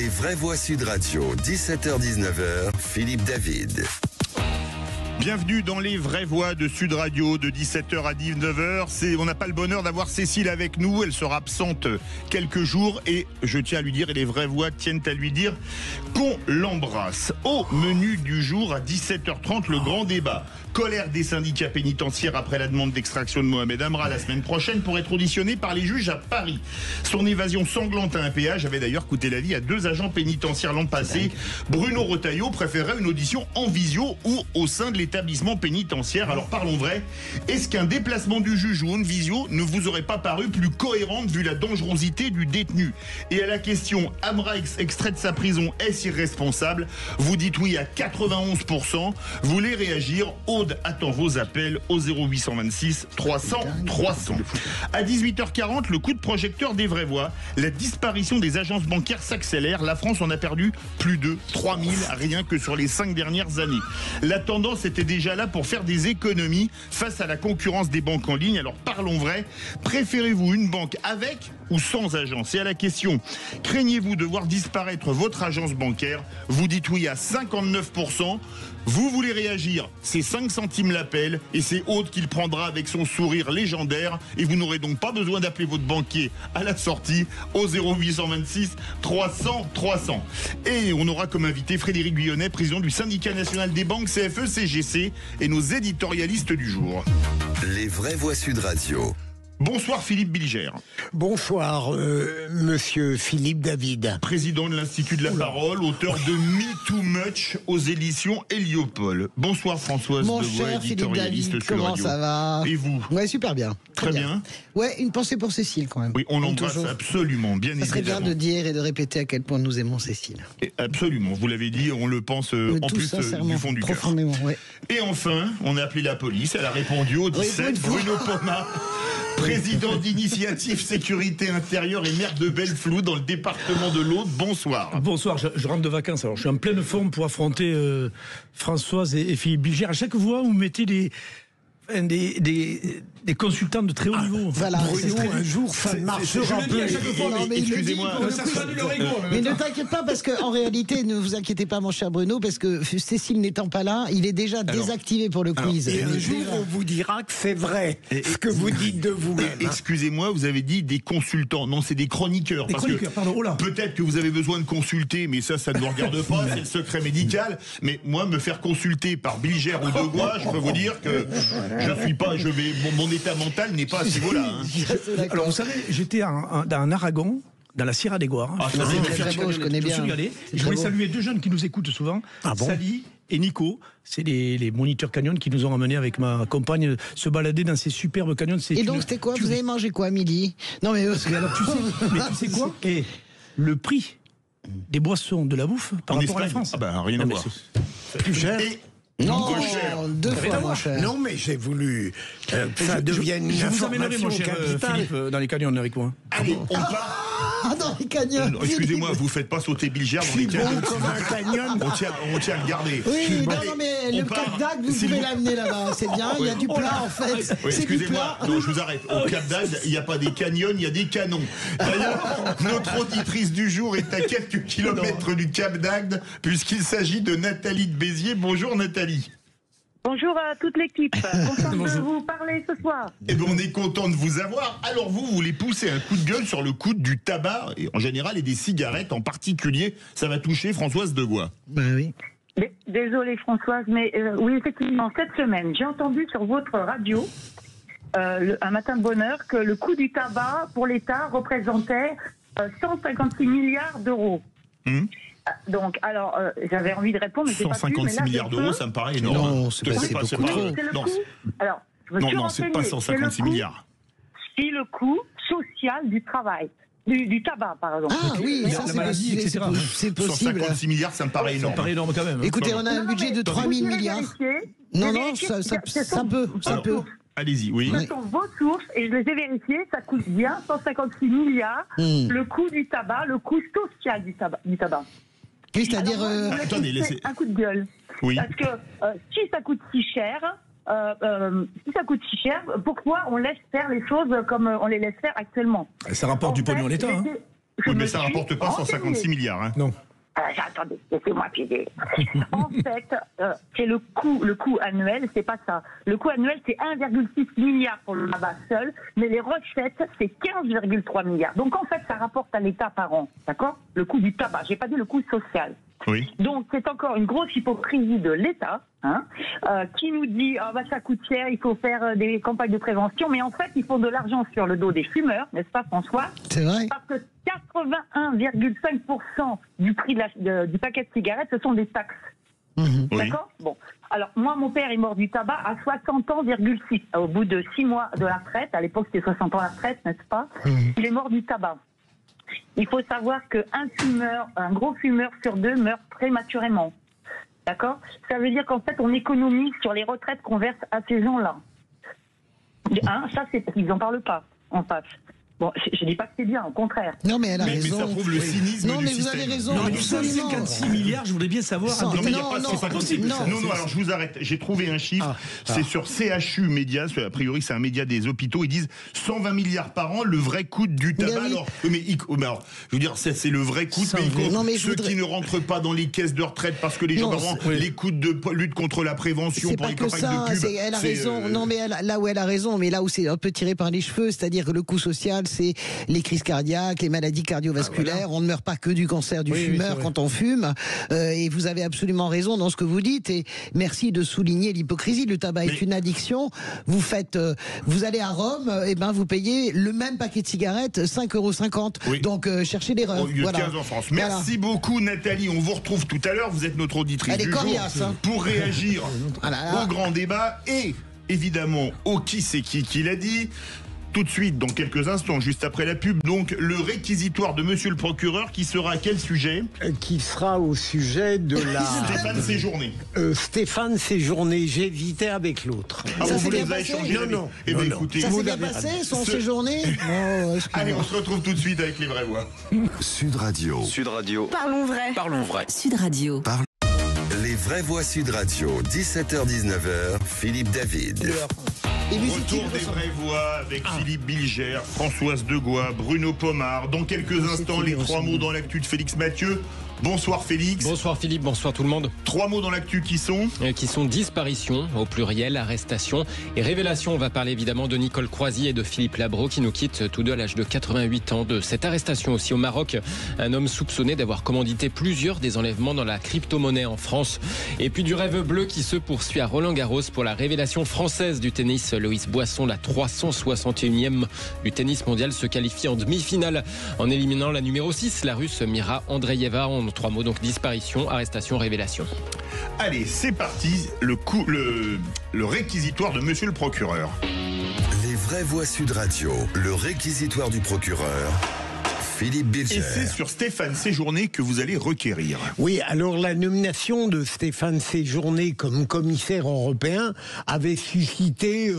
Les vraies voix Sud Radio, 17h-19h, Philippe David. Bienvenue dans les vraies voix de Sud Radio de 17h à 19h. On n'a pas le bonheur d'avoir Cécile avec nous. Elle sera absente quelques jours et je tiens à lui dire, et les vraies voix tiennent à lui dire qu'on l'embrasse. Au menu du jour à 17h30, le grand débat. Colère des syndicats pénitentiaires après la demande d'extraction de Mohamed Amra la semaine prochaine pour être auditionné par les juges à Paris. Son évasion sanglante à un péage avait d'ailleurs coûté la vie à 2 agents pénitentiaires l'an passé. Bruno Retailleau préférait une audition en visio ou au sein de l'établissement pénitentiaire. Alors parlons vrai, est-ce qu'un déplacement du juge ou une visio ne vous aurait pas paru plus cohérente vu la dangerosité du détenu? Et à la question, Amra extrait de sa prison, est-ce irresponsable? Vous dites oui à 91%. Vous voulez réagir? Aude attend vos appels au 0826 300 300. À 18h40, le coup de projecteur des vraies voix. La disparition des agences bancaires s'accélère. La France en a perdu plus de 3000 rien que sur les 5 dernières années. La tendance était déjà là pour faire des économies face à la concurrence des banques en ligne. Alors parlons vrai, préférez-vous une banque avec ou sans agence? Et à la question, craignez-vous de voir disparaître votre agence bancaire? Vous dites oui à 59%. Vous voulez réagir? C'est 5 centimes l'appel et c'est Aude qui le prendra avec son sourire légendaire et vous n'aurez donc pas besoin d'appeler votre banquier à la sortie au 0826 300 300. Et on aura comme invité Frédéric Guyonnet, président du syndicat national des banques CFE-CGC et nos éditorialistes du jour. Les vraies voix Sud Radio. Bonsoir Philippe Bilger. Bonsoir monsieur Philippe David. Président de l'Institut de la Parole, auteur de Me Too Much aux éditions Héliopole. Bonsoir Françoise Mon Devois, cher Philippe éditorialiste David, Sud comment Radio. ça va? Et vous? Ouais, super bien. Très bien. Ouais, une pensée pour Cécile quand même. Oui, on l'embrasse toujours. absolument, bien Ça serait bien évidemment. de dire et de répéter à quel point nous aimons Cécile. Et absolument, vous l'avez dit, on le pense en Tout plus sincèrement, du fond du cœur. profondément, ouais. Et enfin, on a appelé la police, elle a répondu au 17, Bruno Poma, président d'Initiative Sécurité Intérieure et maire de Belleflou dans le département de l'Aude. Bonsoir. Bonsoir, je rentre de vacances, alors je suis en pleine forme pour affronter Françoise et Philippe Bilger. À chaque fois, vous mettez des consultants de très haut niveau. Voilà, Bruno, un jour, ça ne marchera plus. Non, mais excusez-moi, Mais ne t'inquiète pas, parce qu'en réalité, ne vous inquiétez pas, mon cher Bruno, parce que Cécile n'étant pas là, il est déjà désactivé pour le quiz. Et un jour, on vous dira que c'est vrai, ce que vous dites de vous-même. Excusez-moi, vous avez dit des consultants. Non, c'est des chroniqueurs. Peut-être que vous avez besoin de consulter, mais ça ne vous regarde pas, c'est le secret médical. Mais moi, me faire consulter par Bilger ou Degois, je peux vous dire que mon état mental n'est pas à ce niveau-là. Alors, vous savez, j'étais dans Aragon, dans la Sierra des Goires. c'est très beau, je connais bien. Je voulais saluer 2 jeunes qui nous écoutent souvent, Sally et Nico. C'est les moniteurs canyons qui nous ont emmenés avec ma compagne se balader dans ces superbes canyons. Et donc, c'était quoi? Vous avez mangé quoi à midi? Non, mais alors, tu sais quoi? Et le prix des boissons, de la bouffe par rapport à la France. Ah ben, rien à voir. Plus cher? non, 2 fois moins cher. Non, mais j'ai voulu que ça devienne une Je vous amènerai, information mon cher capitale. Philippe, dans les canyons avec moi. Allez, on part. Ah, dans les canyons. Non, excusez-moi, vous faites pas sauter Bilger dans les canyons. Comme un canyon. On tient à le garder. Oui, non, Allez, mais on le part. Cap d'Agde, vous S'il pouvez vous- l'amener là-bas, c'est bien, il y a du plat en fait. Oui, C'est du excusez-moi, plat. non, je vous arrête. Au Cap d'Agde, il n'y a pas des canyons, il y a des canons. D'ailleurs, notre auditrice du jour est à quelques kilomètres du Cap d'Agde, puisqu'il s'agit de Nathalie de Béziers. Bonjour Nathalie. Bonjour à toute l'équipe. Content de vous parler ce soir. Eh bien, on est content de vous avoir. Alors vous voulez pousser un coup de gueule sur le coût du tabac, et en général, et des cigarettes en particulier. Ça va toucher Françoise Degois. Ben oui. Désolée Françoise, mais oui, effectivement, cette semaine, j'ai entendu sur votre radio, un matin de bonheur, que le coût du tabac pour l'État représentait 156 milliards d'euros. Donc, alors, j'avais envie de répondre, mais j'ai pas pu, 156 mais là, milliards je d'euros, peux. ça me paraît énorme. Non, c'est beaucoup trop. C'est le Non, coût. Alors, je me suis non, c'est pas renseignée. 156 C'est le coût- milliards. C'est le coût social du travail. Du tabac, par exemple. Ah oui, La ça c'est maladie, possible. etc. C'est possible. 156 milliards, ça me paraît Ça énorme. me paraît énorme quand même. Écoutez, on a un Non, budget mais de 3 000 vous pouvez milliards. vérifier. Non, J'ai non, vérifié, ça ce peut. Alors, allez-y, oui. Ce sont vos sources et je les ai vérifiées. Ça coûte bien 156 milliards. Le coût du tabac, le coût social du tabac. Oui, c'est-à-dire. Alors, moi, je voulais attendez, pousser laissez- un coup de gueule. Oui. Parce que si ça coûte si cher, pourquoi on laisse faire les choses comme on les laisse faire actuellement? Ça rapporte du pognon à l'État. mais ça ne rapporte pas 156 milliards. Hein. Non. Attendez, laissez-moi pieder. En fait, c'est le coût annuel, c'est pas ça. Le coût annuel, c'est 1,6 milliard pour le tabac seul, mais les recettes, c'est 15,3 milliards. Donc en fait, ça rapporte à l'État par an, d'accord ? Le coût du tabac, j'ai pas dit le coût social. Oui. Donc c'est encore une grosse hypocrisie de l'État, qui nous dit ça coûte cher, il faut faire des campagnes de prévention, mais en fait ils font de l'argent sur le dos des fumeurs, n'est-ce pas François ? C'est vrai. Parce que 81,5% du prix du paquet de cigarettes, ce sont des taxes. Oui. D'accord ? Bon. Alors moi, mon père est mort du tabac à 60 ans,6. Au bout de 6 mois de la retraite, à l'époque c'était 60 ans la retraite, n'est-ce pas ? Il est mort du tabac. Il faut savoir un gros fumeur sur 2 meurt prématurément. D'accord ? Ça veut dire qu'en fait, on économise sur les retraites qu'on verse à ces gens-là. Ça, ils n'en parlent pas en face. Bon, je dis pas que c'est bien, au contraire. Non, mais elle a raison. Mais ça prouve le cynisme non, du mais système. vous avez raison. Non, mais absolument. 56 milliards, je voudrais bien savoir. Non, mais Non, c'est pas possible. non. Non, alors je vous arrête. J'ai trouvé un chiffre. C'est sur CHU Média. A priori, c'est un média des hôpitaux. Ils disent 120 milliards par an, le vrai coût du tabac. Oui. Alors, je veux dire, c'est le vrai coût. Mais ceux qui ne rentrent pas dans les caisses de retraite parce que les gens les coûts de lutte contre la prévention c'est pour pas les que campagnes ça, de pub. elle a raison. Non, mais là où elle a raison, mais là où c'est un peu tiré par les cheveux, c'est-à-dire que le coût social, c'est les crises cardiaques, les maladies cardiovasculaires. On ne meurt pas que du cancer du fumeur quand on fume. Et vous avez absolument raison dans ce que vous dites. Et merci de souligner l'hypocrisie. Le tabac est une addiction. Vous allez à Rome, vous payez le même paquet de cigarettes 5,50 €. Oui. Donc cherchez l'erreur. Au lieu de 15 en France. Merci beaucoup Nathalie. On vous retrouve tout à l'heure. Vous êtes notre auditrice du jour pour réagir au grand débat et évidemment au qui c'est qui l'a dit. Tout de suite, dans quelques instants, juste après la pub, donc le réquisitoire de monsieur le procureur qui sera à quel sujet ? Qui sera au sujet de la... Stéphane Séjourné. Stéphane Séjourné, j'hésitais avec l'autre. Vous les avez échangés ? Non. Eh bien, écoutez, ça s'est bien passé, son séjourné. Allez, on se retrouve tout de suite avec les vraies voix. Sud Radio. Parlons vrai. Sud Radio. Les vraies voix Sud Radio. 17h-19h. Philippe David. Retour des vraies voix avec Philippe Bilger, Françoise Degois, Bruno Pomar. Dans quelques instants, les 3 mots dans l'actu de Félix Mathieu. Bonsoir Félix. Bonsoir Philippe, bonsoir tout le monde. 3 mots dans l'actu qui sont disparition au pluriel, arrestation et révélation. On va parler évidemment de Nicole Croisy et de Philippe Labro qui nous quittent tous deux à l'âge de 88 ans. De cette arrestation aussi au Maroc, un homme soupçonné d'avoir commandité plusieurs des enlèvements dans la crypto-monnaie en France. Et puis du rêve bleu qui se poursuit à Roland-Garros pour la révélation française du tennis. Loïs Boisson, la 361e du tennis mondial, se qualifie en demi-finale en éliminant la numéro 6, la Russe Mira Andreeva. 3 mots, donc disparition, arrestation, révélation. Allez, c'est parti, le réquisitoire de monsieur le procureur. Les vraies voix Sud Radio, le réquisitoire du procureur. Philippe Bilger. Et c'est sur Stéphane Séjourné que vous allez requérir. Oui, alors la nomination de Stéphane Séjourné comme commissaire européen avait suscité,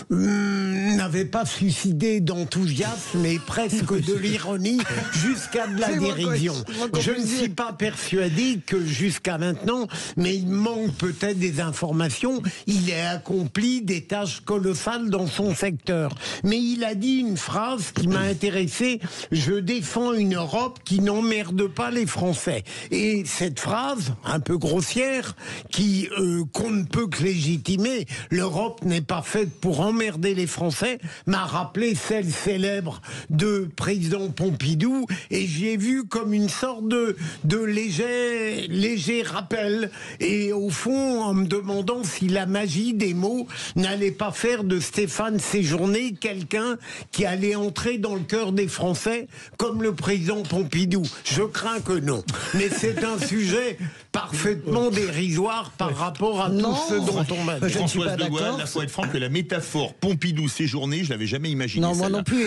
n'avait pas suscité d'enthousiasme, mais presque de l'ironie, jusqu'à de la dérision. Je ne suis pas persuadé que jusqu'à maintenant, mais il manque peut-être des informations, il a accompli des tâches colossales dans son secteur. Mais il a dit une phrase qui m'a intéressé, je défend une Europe qui n'emmerde pas les Français. Et cette phrase, un peu grossière, qu'on ne peut que légitimer, l'Europe n'est pas faite pour emmerder les Français, m'a rappelé celle célèbre de président Pompidou, et j'y ai vu comme une sorte de léger rappel. Et au fond, en me demandant si la magie des mots n'allait pas faire de Stéphane Séjourné quelqu'un qui allait entrer dans le cœur des Français comme le président Pompidou. Je crains que non. Mais c'est un sujet parfaitement dérisoire par rapport à tout ce dont on m'a dit. Françoise Degois, il faut être franc que la métaphore Pompidou-Séjourné, je l'avais jamais imaginé. Non, moi non plus.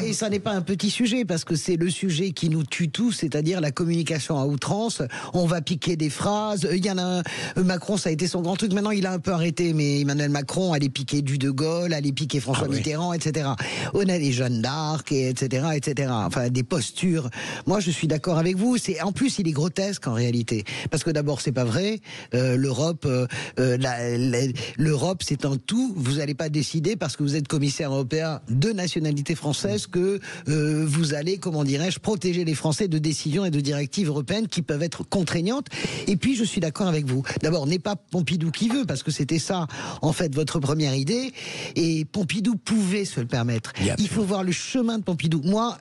Et ça n'est pas un petit sujet, parce que c'est le sujet qui nous tue tous, c'est-à-dire la communication à outrance. On va piquer des phrases. Il y en a un, Macron, ça a été son grand truc. Maintenant, il a un peu arrêté, mais Emmanuel Macron allait piquer du De Gaulle, allait piquer François Mitterrand, etc. On a les Jeanne d'Arc, etc., etc. enfin des postures. Moi, je suis d'accord avec vous. En plus, il est grotesque en réalité, parce que d'abord, c'est pas vrai. L'Europe, c'est un tout. Vous n'allez pas décider parce que vous êtes commissaire européen de nationalité française que vous allez, comment dirais-je, protéger les Français de décisions et de directives européennes qui peuvent être contraignantes. Et puis, je suis d'accord avec vous. D'abord, n'est pas Pompidou qui veut, parce que c'était ça, en fait, votre première idée. Et Pompidou pouvait se le permettre. Il faut voir le chemin de Pompidou. Moi,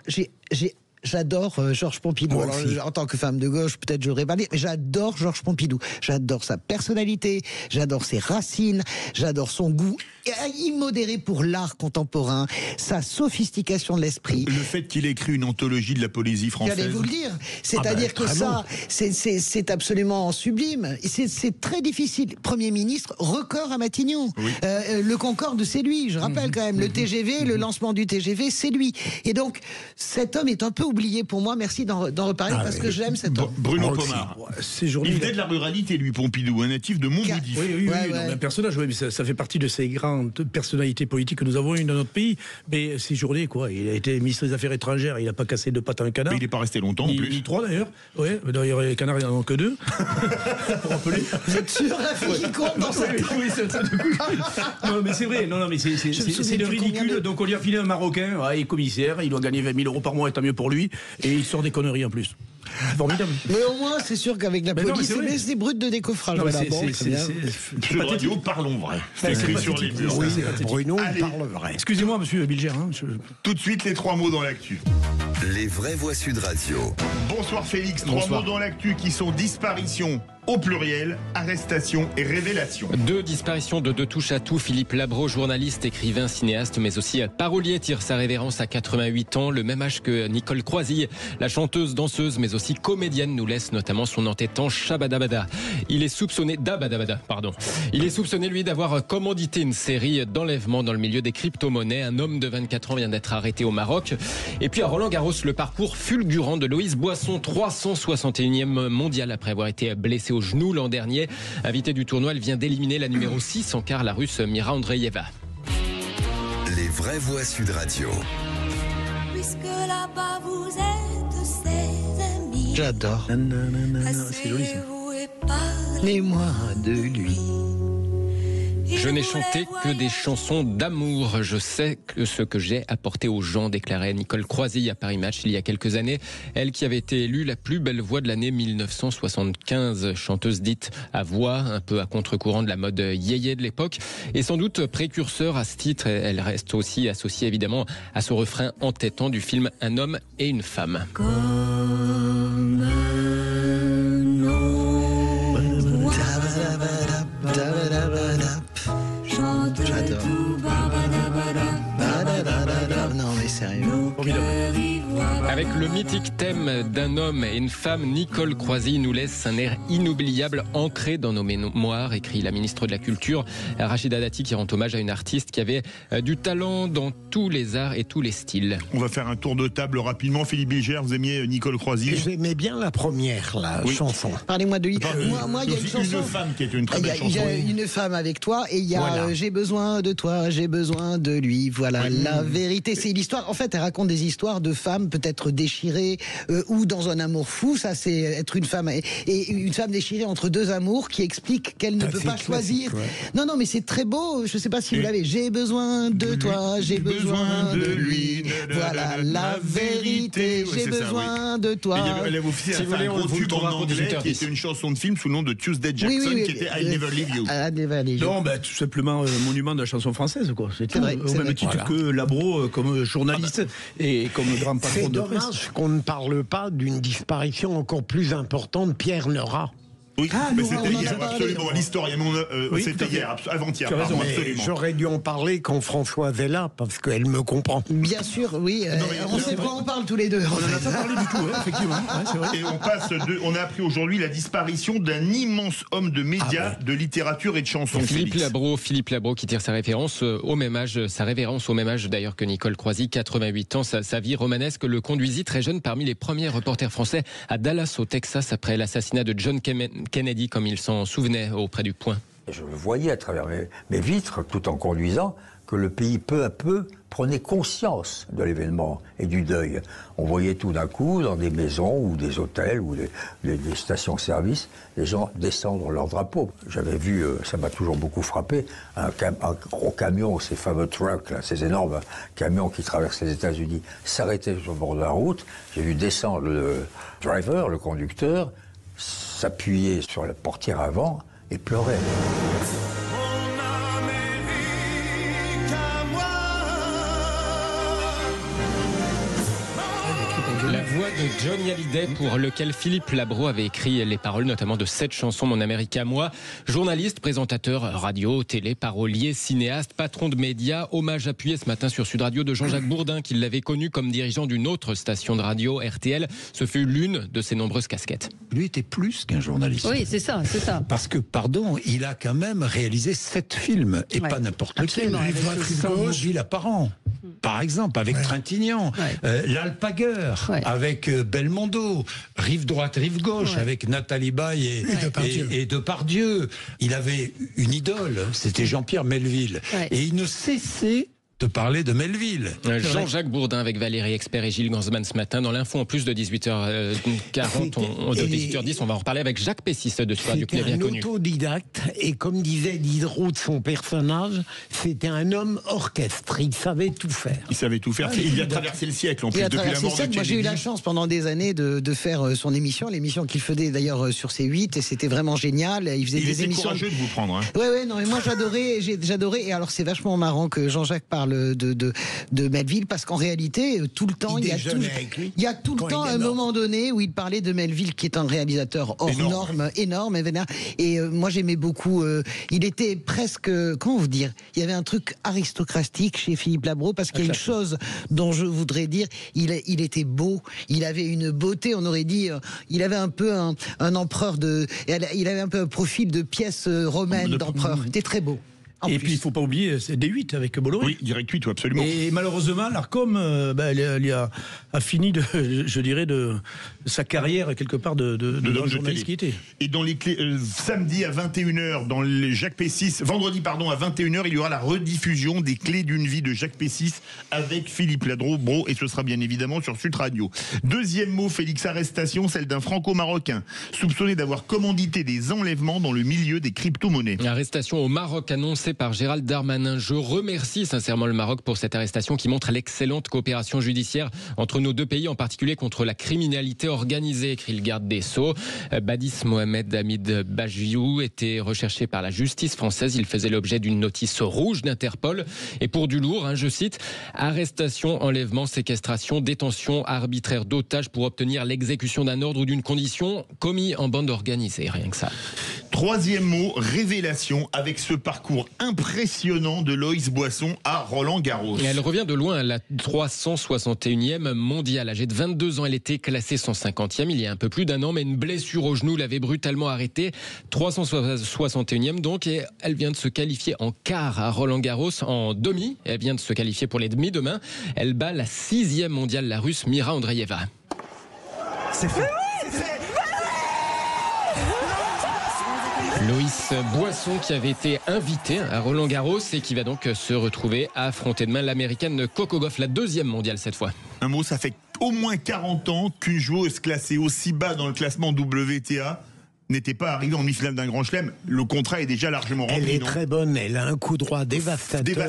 j'adore Georges Pompidou. Alors, en tant que femme de gauche, peut-être j'aurais pas dit, mais j'adore Georges Pompidou. J'adore sa personnalité, j'adore ses racines, j'adore son goût immodéré pour l'art contemporain, sa sophistication de l'esprit. Le fait qu'il ait écrit une anthologie de la poésie française. J'allais vous le dire. C'est-à-dire que ça, c'est absolument sublime. C'est très difficile. Premier ministre, record à Matignon. Oui. Le Concorde, c'est lui. Je rappelle quand même, le TGV, le lancement du TGV, c'est lui. Et donc, cet homme est un peu oublié pour moi. Merci d'en reparler parce que j'aime cet homme. Bruno Pomar. Il venait de la ruralité, lui, Pompidou, un natif de Montmoudif. Oui, un personnage. Oui, mais ça fait partie de ces grandes personnalités politiques que nous avons eues dans notre pays. Mais ces journées, quoi. Il a été ministre des Affaires étrangères. Il n'a pas cassé deux pattes à un canard. Mais il n'est pas resté longtemps en plus. Ni trois d'ailleurs. Oui, d'ailleurs, les canards, il n'y en a que deux. Pour rappeler. Vous êtes sûr, la fille qui compte dans cette Oui, c'est ça. Non, mais c'est vrai. Non, mais c'est le ridicule. Donc, on lui a filé un Marocain. Il est commissaire. Il doit gagner 20 000 € par mois, et tant mieux pour lui. Et il sort des conneries en plus. Formidable. Mais au moins, c'est sûr qu'avec la police, c'est brut de décoffrage. Sud Radio, parlons vrai. C'est écrit sur les murs. Oui, Bruno, il parle vrai. Excusez-moi, monsieur Bilger. Tout de suite, les 3 mots dans l'actu. Les vraies voix Sud Radio. Bonsoir Félix. 3 mots dans l'actu qui sont disparition au pluriel, arrestation et révélation. 2 disparitions de 2 touches à tout. Philippe Labro, journaliste, écrivain, cinéaste, mais aussi parolier, tire sa révérence à 88 ans, le même âge que Nicole Croisille. La chanteuse, danseuse, mais aussi comédienne nous laisse notamment son entêtant Shabadabada. Il est soupçonné lui d'avoir commandité une série d'enlèvements dans le milieu des crypto-monnaies. Un homme de 24 ans vient d'être arrêté au Maroc. Et puis à Roland-Garros, le parcours fulgurant de Loïs Boisson, 361e mondial après avoir été blessé au genou l'an dernier. Invitée du tournoi, elle vient d'éliminer la numéro 6 en quart, la russe Mira Andreeva. Les vraies voix Sud Radio. Puisque là-bas vous êtes ses amis. J'adore. C'est joli ça. Parlez-moi de lui. Je n'ai chanté que des chansons d'amour. Je sais que ce que j'ai apporté aux gens, déclarait Nicole Croisille à Paris Match il y a quelques années. Elle qui avait été élue la plus belle voix de l'année 1975. Chanteuse dite à voix, un peu à contre-courant de la mode yéyé de l'époque. Et sans doute précurseur à ce titre. Elle reste aussi associée évidemment à ce refrain entêtant du film Un homme et une femme. J'adore. Non mais sérieux. Avec le mythique thème d'un homme et une femme, Nicole Croisille nous laisse un air inoubliable ancré dans nos mémoires, écrit la ministre de la Culture, Rachida Dati, qui rend hommage à une artiste qui avait du talent dans tous les arts et tous les styles. On va faire un tour de table rapidement. Philippe Bilger, vous aimiez Nicole Croisille? J'aimais bien la première, chanson. Parlez-moi de lui. Moi, il y a une chanson. Une femme qui est une très belle chanson. Il y a une femme avec toi et il y a J'ai besoin de toi, j'ai besoin de lui. Voilà la vérité. C'est l'histoire. En fait, elle raconte des histoires de femmes peut-être déchirées ou dans un amour fou. Ça, c'est être une femme et une femme déchirée entre deux amours qui explique qu'elle ne peut pas choisir. Ouais. Non, mais c'est très beau. Je ne sais pas si vous l'avez. J'ai besoin de toi, j'ai besoin de lui. Voilà la vérité. J'ai besoin de toi. Elle avait aussi un gros tube en anglais qui était une chanson de film sous le nom de Tuesday Jackson qui était I Never Leave You. Non, tout simplement monument de la chanson française, quoi. C'est vrai. Au même titre que Labro comme journaliste et comme grand patron de presse. C'est dommage qu'on ne parle pas d'une disparition encore plus importante, Pierre Nora. Oui, mais c'était hier, absolument. L'historien, c'était hier, avant-hier. J'aurais dû en parler quand Françoise est là, parce qu'elle me comprend. Bien sûr, oui. On sait de quoi on parle tous les deux. On n'en a pas parlé du tout, effectivement. C'est vrai. Et on a appris aujourd'hui la disparition d'un immense homme de médias, de littérature et de chansons. Philippe Labro qui tire sa révérence au même âge d'ailleurs que Nicole Croisille, 88 ans. Sa vie romanesque le conduisit très jeune parmi les premiers reporters français à Dallas, au Texas, après l'assassinat de John Kennedy, comme il s'en souvenait auprès du Point. Je le voyais à travers mes vitres, tout en conduisant, que le pays, peu à peu, prenait conscience de l'événement et du deuil. On voyait tout d'un coup, dans des maisons ou des hôtels ou des stations-service, les gens descendre leur drapeau. J'avais vu, ça m'a toujours beaucoup frappé, un gros camion, ces fameux trucks, là, ces énormes camions qui traversent les États-Unis, s'arrêter sur le bord de la route. J'ai vu descendre le driver, le conducteur, s'appuyer sur la portière avant et pleurer. La voix de Johnny Hallyday, pour lequel Philippe Labro avait écrit les paroles notamment de cette chanson Mon Amérique à moi. Journaliste, présentateur radio, télé, parolier, cinéaste, patron de médias. Hommage appuyé ce matin sur Sud Radio de Jean-Jacques Bourdin, qui l'avait connu comme dirigeant d'une autre station de radio, RTL. Ce fut l'une de ses nombreuses casquettes. Lui était plus qu'un journaliste. Oui, c'est ça. Parce que, pardon, il a quand même réalisé 7 films, et pas n'importe lequel. Rive Ville apparent, par exemple, avec Trintignant, L'Alpagueur, avec Belmondo, Rive droite, Rive gauche, avec Nathalie Baye et Depardieu. Il avait une idole, c'était Jean-Pierre Melville. Et il ne cessait de parler de Melville. Jean-Jacques Bourdin avec Valérie Expert et Gilles Gansman ce matin. Dans l'info, en plus de 18h40, de 18h10, on va en reparler avec Jacques Pessis de Sud Radio, qu'il a bien connu. C'était un autodidacte, et comme disait Diderot de son personnage, c'était un homme orchestre. Il savait tout faire. Il savait tout faire. Il a traversé le siècle, en plus, depuis la mort de Kennedy. Moi, j'ai eu la chance pendant des années de faire son émission, l'émission qu'il faisait d'ailleurs sur C8, et c'était vraiment génial. Il faisait des émissions. Courageux de vous prendre. Hein. Ouais, non, mais moi j'adorais. Et alors, c'est vachement marrant que Jean-Jacques parle de Melville, parce qu'en réalité, tout le temps, il y a tout le temps un moment donné où il parlait de Melville, qui est un réalisateur hors norme, énorme et vénère. Et moi, j'aimais beaucoup. Il était presque, comment vous dire, il y avait un truc aristocratique chez Philippe Labro, parce qu'il y a une chose dont je voudrais dire, il était beau, il avait une beauté, on aurait dit, il avait un peu un empereur il avait un peu un profil de pièce romaine d'empereur. Il était très beau. Et puis il ne faut pas oublier, c'est D8 avec Bolloré. Oui, Direct 8, absolument. Et malheureusement, l'Arcom, elle a fini de sa carrière quelque part de journaliste qui était. Et dans les clés, samedi à 21h, dans les Jacques Pessis, vendredi à 21h, il y aura la rediffusion des clés d'une vie de Jacques Pessis avec Philippe Labro, et ce sera bien évidemment sur Sud Radio. Deuxième mot, Félix, arrestation, celle d'un franco-marocain soupçonné d'avoir commandité des enlèvements dans le milieu des crypto-monnaies. Arrestation au Maroc annoncée par Gérald Darmanin. Je remercie sincèrement le Maroc pour cette arrestation qui montre l'excellente coopération judiciaire entre nos deux pays, en particulier contre la criminalité organisée, écrit le garde des Sceaux. Badis Mohamed Hamid Bajiou était recherché par la justice française. Il faisait l'objet d'une notice rouge d'Interpol. Et pour du lourd, je cite, arrestation, enlèvement, séquestration, détention arbitraire d'otages pour obtenir l'exécution d'un ordre ou d'une condition commis en bande organisée. Rien que ça. Troisième mot, révélation, avec ce parcours impressionnant de Loïs Boisson à Roland-Garros. Et elle revient de loin à la 361e mondiale. Âgée de 22 ans, elle était classée 150e il y a un peu plus d'un an, mais une blessure au genou l'avait brutalement arrêtée. 361e donc, et elle vient de se qualifier en quart à Roland-Garros, en demi. Elle vient de se qualifier pour les demi demain. Elle bat la 6e mondiale, la Russe Mira Andreeva. C'est fait. Loïs Boisson qui avait été invité à Roland-Garros et qui va donc se retrouver à affronter demain l'américaine Coco Gauff, la 2e mondiale cette fois. Un mot, ça fait au moins 40 ans qu'une joueuse classée aussi bas dans le classement WTA n'était pas arrivée en demi-finale d'un grand chelem. Le contrat est déjà largement rempli. Elle est très bonne, elle a un coup droit dévastateur.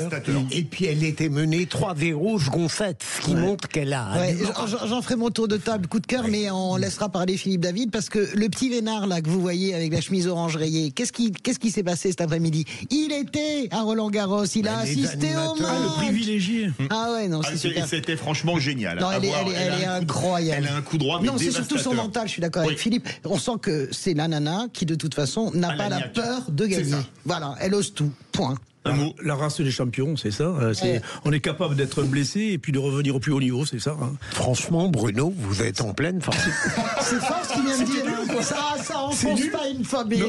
Et puis elle était menée 3-0 second 7, ce qui montre qu'elle a... J'en ferai mon tour de table, coup de cœur, mais on laissera parler Philippe David, parce que le petit vénard là que vous voyez avec la chemise orange rayée, qu'est-ce qui s'est passé cet après-midi? Il était à Roland-Garros, il a assisté au match. Le privilégié. Ah ouais, non, c'est super. C'était franchement génial. Non, elle est incroyable. Elle a un coup droit, mais non, c'est surtout son mental, je suis d'accord avec Philippe. On sent que c'est la nana qui de toute façon n'a pas la peur de gagner. Voilà, elle ose tout, point. La race des champions, c'est ça. On est capable d'être blessé et puis de revenir au plus haut niveau, c'est ça. Franchement, Bruno, vous êtes en pleine forme. C'est fort ce qu'il vient de dire. Ça enfonce pas une phobie.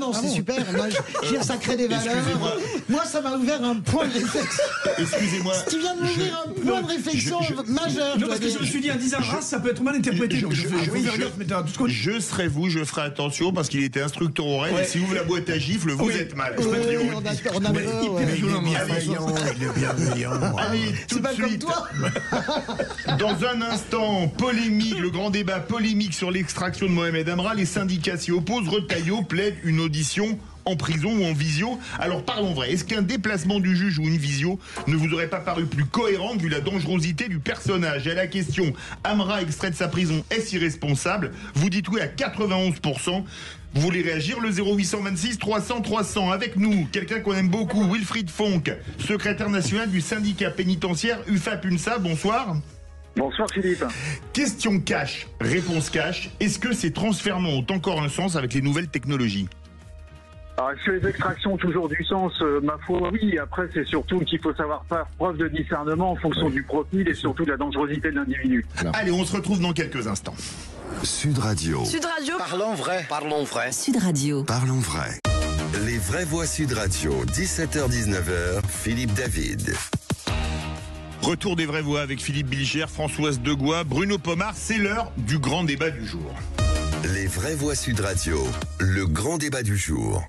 Non, c'est super. Moi, ça crée des valeurs. Moi, ça m'a ouvert un point de réflexion. Excusez-moi. Tu viens de m'ouvrir un point de réflexion majeur. Non, parce que je me suis dit, en disant race, ça peut être mal interprété. Je serai vous, je ferai attention parce qu'il était instructeur au Rennes et si vous ouvrez la boîte à gifles, vous êtes mal. Je préfère vous on a il est bienveillant. Allez, tout de suite. Dans un instant, polémique, le grand débat polémique sur l'extraction de Mohamed Amra. Les syndicats s'y opposent. Retailleau plaide une audition en prison ou en visio. Alors parlons vrai, est-ce qu'un déplacement du juge ou une visio ne vous aurait pas paru plus cohérente vu la dangerosité du personnage? Et à la question, Amra extrait de sa prison, est-ce irresponsable? Vous dites oui à 91%. Vous voulez réagir? Le 0826 300 300. Avec nous, quelqu'un qu'on aime beaucoup, Wilfried Fonck, secrétaire national du syndicat pénitentiaire UFAP-UNSA. Bonsoir. Bonsoir Philippe. Question cash, réponse cash. Est-ce que ces transferts ont encore un sens avec les nouvelles technologies? Alors, est-ce que les extractions ont toujours du sens? Ma foi, oui. Après, c'est surtout qu'il faut savoir faire preuve de discernement en fonction du profil et surtout de la dangerosité de l'individu. Allez, on se retrouve dans quelques instants. Sud Radio. Sud Radio. Parlons vrai. Parlons vrai. Sud Radio. Parlons vrai. Les vraies voix Sud Radio, 17h-19h, Philippe David. Retour des vraies voix avec Philippe Bilger, Françoise Degois, Bruno Pomar. C'est l'heure du grand débat du jour. Les vraies voix Sud Radio, le grand débat du jour.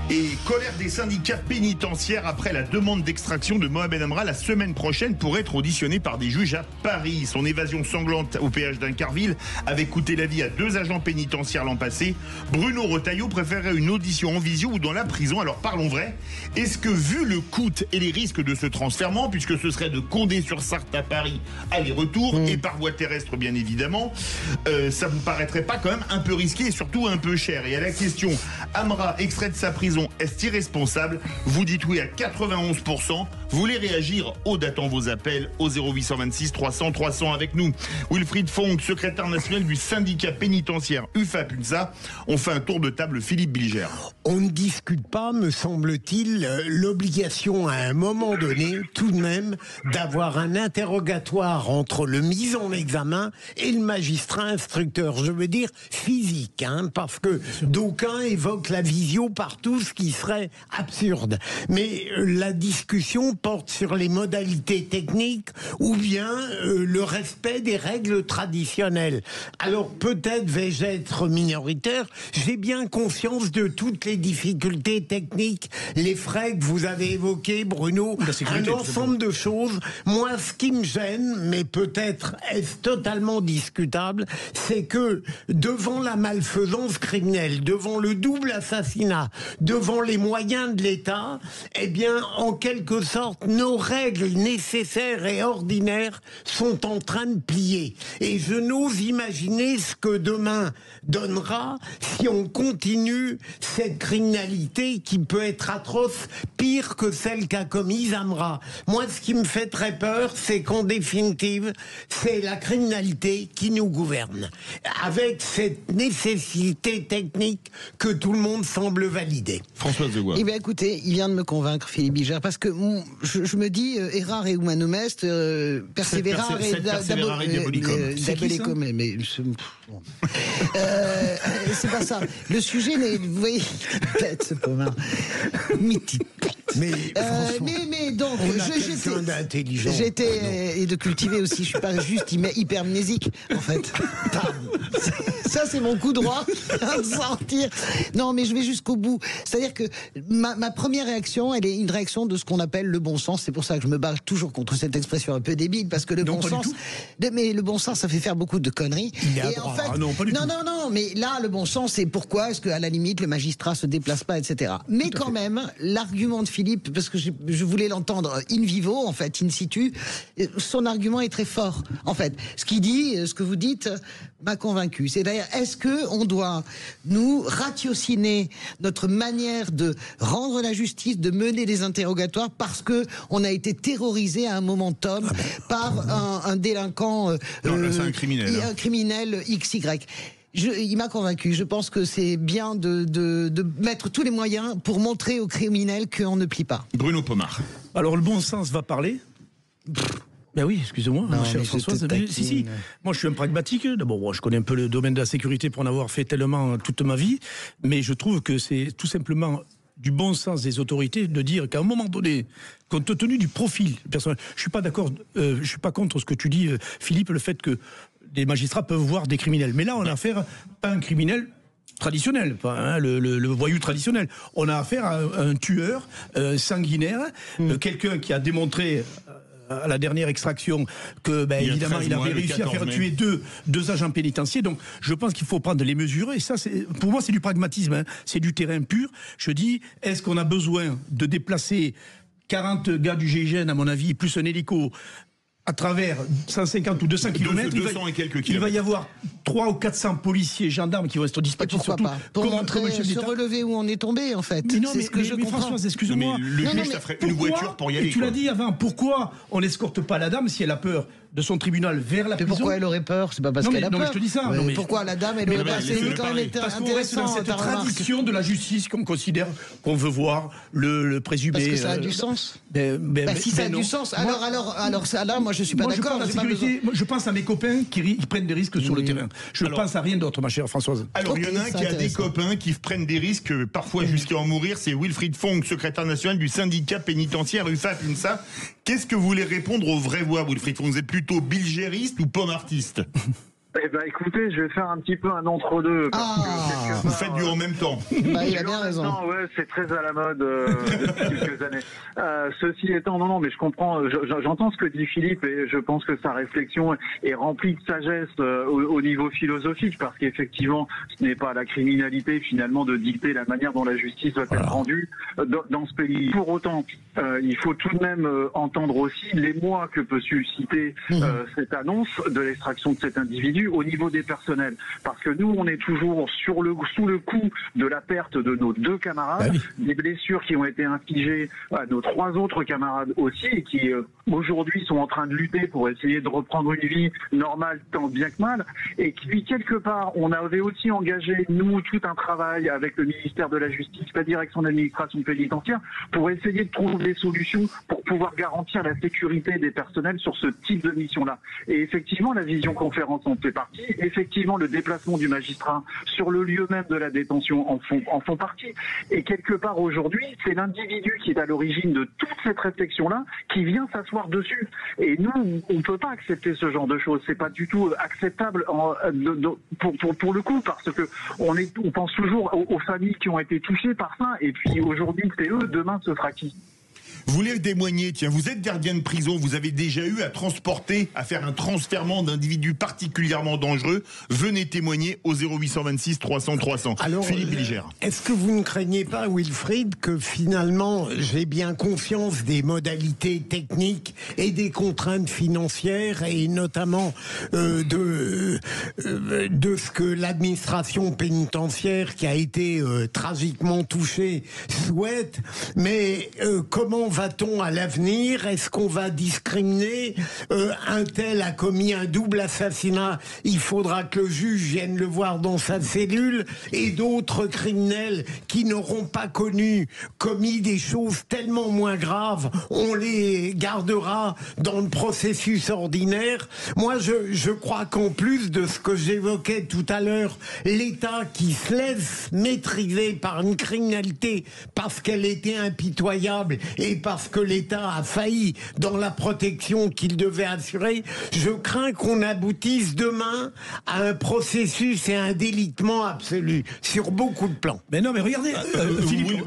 Et colère des syndicats pénitentiaires après la demande d'extraction de Mohamed Amra la semaine prochaine pour être auditionné par des juges à Paris. Son évasion sanglante au péage d'Incarville avait coûté la vie à 2 agents pénitentiaires l'an passé. Bruno Retailleau préférait une audition en visio ou dans la prison. Alors parlons vrai, est-ce que vu le coût et les risques de ce transfèrement, puisque ce serait de Condé-sur-Sarthe à Paris, aller-retour et par voie terrestre bien évidemment, ça vous paraîtrait pas quand même un peu risqué et surtout un peu cher? Et à la question, Amra extrait de sa prison, est-ce irresponsable? Vous dites oui à 91%. Vous voulez réagir? Aude attend vos appels au 0826 300 300 avec nous. Wilfried Fonck, secrétaire national du syndicat pénitentiaire UFAP-UNSA. On fait un tour de table. Philippe Bilger. On ne discute pas, me semble-t-il, l'obligation à un moment donné, tout de même, d'avoir un interrogatoire entre le mis en examen et le magistrat instructeur. Je veux dire physique, parce que d'aucuns évoquent la visio partout, ce qui serait absurde. Mais la discussion porte sur les modalités techniques ou bien le respect des règles traditionnelles. Alors peut-être vais-je être minoritaire, j'ai bien conscience de toutes les difficultés techniques, les frais que vous avez évoqués, Bruno, un ensemble de choses. Moi, ce qui me gêne, mais peut-être est-ce totalement discutable, c'est que devant la malfaisance criminelle, devant le double assassinat, devant les moyens de l'État, eh bien, en quelque sorte, nos règles nécessaires et ordinaires sont en train de plier. Et je n'ose imaginer ce que demain donnera si on continue cette criminalité qui peut être atroce, pire que celle qu'a commise Amra. Moi, ce qui me fait très peur, c'est qu'en définitive, c'est la criminalité qui nous gouverne, avec cette nécessité technique que tout le monde semble valider. Françoise Degois. Eh bien, écoutez, il vient de me convaincre, Philippe Bilger, parce que je me dis, errare et humanum est, persévérare et diabolicum. Mais c'est pas ça. Le sujet, vous voyez, peut-être ce pauvre mythique. Mais donc, j'étais et de cultiver aussi. Je suis pas juste hypermnésique, en fait. Ça, c'est mon coup droit à sortir. Non, mais je vais jusqu'au bout. C'est-à-dire que ma première réaction, elle est une réaction de ce qu'on appelle le bon sens. C'est pour ça que je me bats toujours contre cette expression un peu débile, parce que le bon sens, mais le bon sens, ça fait faire beaucoup de conneries. Et en fait, non, mais là, le bon sens, c'est pourquoi est-ce qu'à la limite, le magistrat se déplace pas, etc. Mais quand même, l'argument de Philippe, parce que je voulais l'entendre in vivo, en fait, in situ, son argument est très fort. En fait, ce qu'il dit, ce que vous dites, m'a convaincu. C'est d'ailleurs, est-ce que on doit nous ratiociner notre manière de rendre la justice, de mener des interrogatoires parce que on a été terrorisé à un momentum par un délinquant, un criminel, un criminel XY. Il m'a convaincu. Je pense que c'est bien de mettre tous les moyens pour montrer aux criminels qu'on ne plie pas. Bruno Pomar. Alors le bon sens va parler. Ben oui, excusez-moi, cher Françoise. Si. Moi, je suis un pragmatique. D'abord, je connais un peu le domaine de la sécurité pour en avoir fait tellement toute ma vie. Mais je trouve que c'est tout simplement du bon sens des autorités de dire qu'à un moment donné, compte tenu du profil personnel, je suis pas d'accord, je suis pas contre ce que tu dis, Philippe, le fait que des magistrats peuvent voir des criminels. Mais là, on a affaire pas à un criminel, traditionnel, le voyou traditionnel. On a affaire à un tueur sanguinaire, quelqu'un qui a démontré à la dernière extraction que, évidemment, il avait réussi à faire tuer deux agents pénitentiaires. Donc, je pense qu'il faut prendre les mesures. Et ça, pour moi, c'est du pragmatisme. C'est du terrain pur. Je dis, est-ce qu'on a besoin de déplacer 40 gars du GIGN, à mon avis, plus un hélico, à travers 150 ou 200 km, il va y avoir 300 ou 400 policiers, gendarmes qui vont être dispatchés surtout pour montrer, se relever où on est tombé, en fait. C'est ce que je comprends. Françoise, excuse-moi. Le juge, ça ferait une voiture pour y aller. Tu l'as dit avant, pourquoi on n'escorte pas la dame si elle a peur de son tribunal vers la prison? Pourquoi elle aurait peur? C'est pas parce qu'elle a peur. Non, mais je te dis ça. Pourquoi la dame, elle aurait peur? C'est quand même intéressant. Parce qu'on reste dans cette tradition de la justice qu'on considère qu'on veut voir le présumé. Parce que ça a du sens. Si ça a du sens, alors ça, là, moi, je suis pas d'accord. Je pense à mes copains qui prennent des risques sur le terrain. Je ne pense à rien d'autre, ma chère Françoise. Alors, il y en a un qui a des copains qui prennent des risques, parfois jusqu'à en mourir. C'est Wilfried Fonck, secrétaire national du syndicat pénitentiaire UFAP-UNSA. Qu'est-ce que vous voulez répondre aux vraies voix, Wilfried Fonck? Vous êtes plutôt bilgériste ou pomme-artiste? Eh ben, écoutez, je vais faire un petit peu un entre-deux. Vous faites du en même temps. Il a bien raison. Non, ouais, c'est très à la mode depuis quelques années. Ceci étant, non, mais je comprends, j'entends ce que dit Philippe et je pense que sa réflexion est remplie de sagesse au niveau philosophique, parce qu'effectivement, ce n'est pas à la criminalité finalement de dicter la manière dont la justice doit être rendue dans ce pays. Pour autant, il faut tout de même entendre aussi l'émoi que peut susciter cette annonce de l'extraction de cet individu au niveau des personnels, parce que nous on est toujours sous le coup de la perte de nos 2 camarades, des blessures qui ont été infligées à nos 3 autres camarades aussi, et qui aujourd'hui sont en train de lutter pour essayer de reprendre une vie normale tant bien que mal, et qui quelque part on avait aussi engagé nous tout un travail avec le ministère de la Justice, la direction de l'administration pénitentiaire, pour essayer de trouver des solutions pour pouvoir garantir la sécurité des personnels sur ce type de mission-là. Et effectivement, la visioconférence en fait partie. Effectivement, le déplacement du magistrat sur le lieu même de la détention en font partie. Et quelque part aujourd'hui, c'est l'individu qui est à l'origine de toute cette réflexion-là qui vient s'asseoir dessus. Et nous, on ne peut pas accepter ce genre de choses. C'est pas du tout acceptable pour le coup, parce que on pense toujours aux familles qui ont été touchées par ça. Et puis aujourd'hui, c'est eux. Demain, ce sera qui? Vous voulez témoigner? Tiens, vous êtes gardien de prison, vous avez déjà eu à transporter, à faire un transfèrement d'individus particulièrement dangereux. Venez témoigner au 0826 300 300. Alors, Philippe Bilger. Est-ce que vous ne craignez pas, Wilfried, que finalement, j'ai bien conscience des modalités techniques et des contraintes financières, et notamment de ce que l'administration pénitentiaire, qui a été tragiquement touchée, souhaite, mais comment va-t-on à l'avenir? Est-ce qu'on va discriminer? Un tel a commis un double assassinat, il faudra que le juge vienne le voir dans sa cellule, et d'autres criminels qui n'auront pas commis des choses tellement moins graves, on les gardera dans le processus ordinaire. Moi, je crois qu'en plus de ce que j'évoquais tout à l'heure, l'État qui se laisse maîtriser par une criminalité parce qu'elle était impitoyable et parce que l'État a failli dans la protection qu'il devait assurer, je crains qu'on aboutisse demain à un processus et un délitement absolu sur beaucoup de plans. Mais non, mais regardez, Philippe,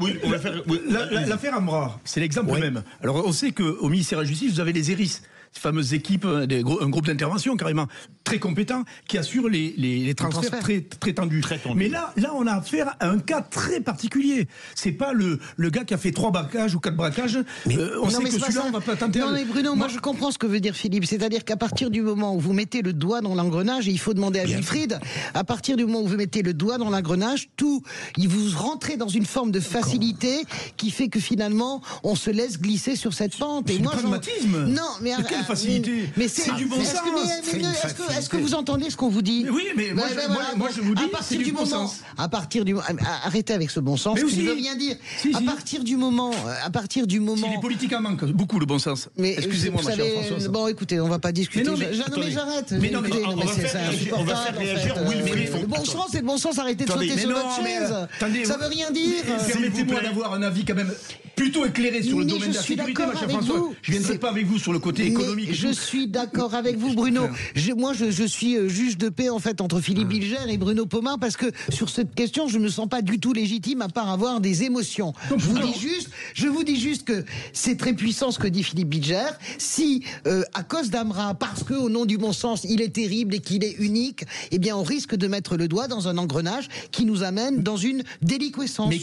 l'affaire Amra, c'est l'exemple même. Alors on sait qu'au ministère de la Justice, vous avez les ERIS, ces fameuses équipes, un groupe d'intervention carrément très compétent qui assure les transferts très tendus. Mais là, on a affaire à un cas très particulier. C'est pas le gars qui a fait 3 braquages ou 4 braquages. On sait que celui-là, on va pas tenter. Non, mais Bruno, moi je comprends ce que veut dire Philippe. C'est-à-dire qu'à partir du moment où vous mettez le doigt dans l'engrenage, et il faut demander à Wilfried, à partir du moment où vous mettez le doigt dans l'engrenage, vous rentrez dans une forme de facilité qui fait que finalement, on se laisse glisser sur cette pente. C'est du pragmatisme. Non, mais quelle facilité? Mais c'est du bon sens. Est-ce que vous entendez ce qu'on vous dit? Oui, mais moi je vous dis, c'est du bon sens. Arrêtez avec ce bon sens, qui ne veut rien dire. À partir du moment. Si les politiques en manquent beaucoup le bon sens. Excusez-moi, ma chère Françoise. Bon, écoutez, on va pas discuter. Mais j'arrête. Mais non, mais c'est insupportable. Le bon sens, c'est le bon sens. Arrêtez de sauter sur votre chaise. Ça veut rien dire. Permettez-moi d'avoir un avis quand même plutôt éclairé sur le domaine de la sécurité, ma chère Françoise. Je ne viendrai pas avec vous sur le côté économique. Je suis d'accord avec vous, Bruno. Moi, je suis juge de paix, en fait, entre Philippe Bilger et Bruno Pomar, parce que sur cette question, je ne me sens pas du tout légitime, à part avoir des émotions. Je vous dis juste que c'est très puissant ce que dit Philippe Bilger. Si, à cause d'Amra, parce que au nom du bon sens, il est terrible et qu'il est unique, eh bien, on risque de mettre le doigt dans un engrenage qui nous amène dans une déliquescence. Mais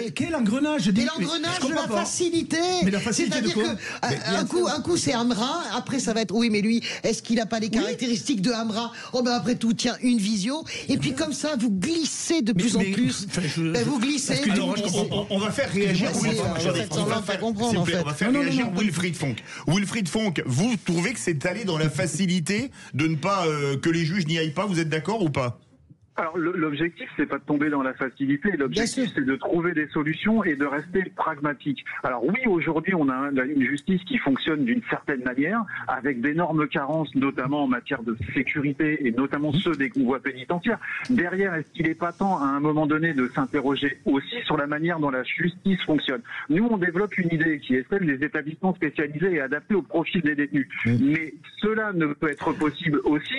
quel engrenage? L'engrenage de la facilité. Mais la facilité de quoi? Un coup c'est Amra, après ça va être oui mais lui, est-ce qu'il n'a pas les caractéristiques de Amra? Oh ben après tout, tiens, une visio. Et puis comme ça, vous glissez de plus en plus. Vous glissez. On va faire réagir. On va faire réagir Wilfried Fonck. Wilfried Fonck, vous trouvez que c'est aller dans la facilité de ne pas que les juges n'y aillent pas? Vous êtes d'accord ou pas? Alors l'objectif, c'est pas de tomber dans la facilité. L'objectif, c'est de trouver des solutions et de rester pragmatique. Alors oui, aujourd'hui, on a une justice qui fonctionne d'une certaine manière, avec d'énormes carences, notamment en matière de sécurité et notamment ceux des convois pénitentiaires. Derrière, est-ce qu'il n'est pas temps, à un moment donné, de s'interroger aussi sur la manière dont la justice fonctionne? Nous, on développe une idée qui est celle des établissements spécialisés et adaptés au profil des détenus. Mais cela ne peut être possible aussi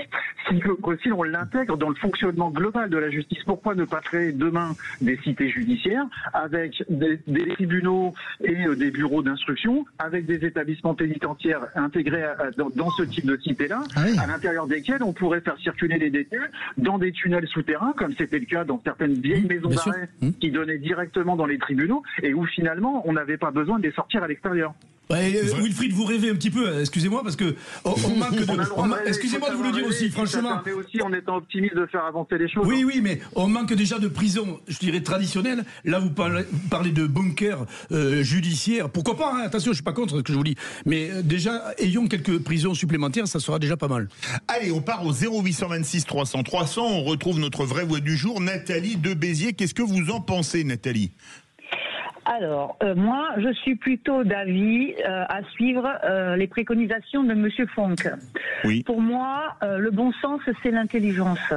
si on l'intègre dans le fonctionnement global de la justice. Pourquoi ne pas créer demain des cités judiciaires avec des tribunaux et des bureaux d'instruction, avec des établissements pénitentiaires intégrés dans ce type de cité-là, à l'intérieur desquels on pourrait faire circuler les détenus dans des tunnels souterrains, comme c'était le cas dans certaines vieilles maisons d'arrêt qui donnaient directement dans les tribunaux et où finalement on n'avait pas besoin de les sortir à l'extérieur. Wilfried, vous rêvez un petit peu, excusez-moi, parce que on manque de... excusez-moi de vous le dire aussi, franchement. Ça permet aussi, en étant optimiste, de faire avancer les choses. Oui, mais on manque déjà de prisons, je dirais, traditionnelles. Là, vous parlez de bunkers judiciaires. Pourquoi pas, hein, attention, je suis pas contre ce que je vous dis. Mais déjà, ayons quelques prisons supplémentaires, ça sera déjà pas mal. Allez, on part au 0826 300 300. On retrouve notre vraie voix du jour, Nathalie de Béziers. Qu'est-ce que vous en pensez, Nathalie ? Alors, moi, je suis plutôt d'avis à suivre les préconisations de Monsieur Fonck. Oui. Pour moi, le bon sens, c'est l'intelligence.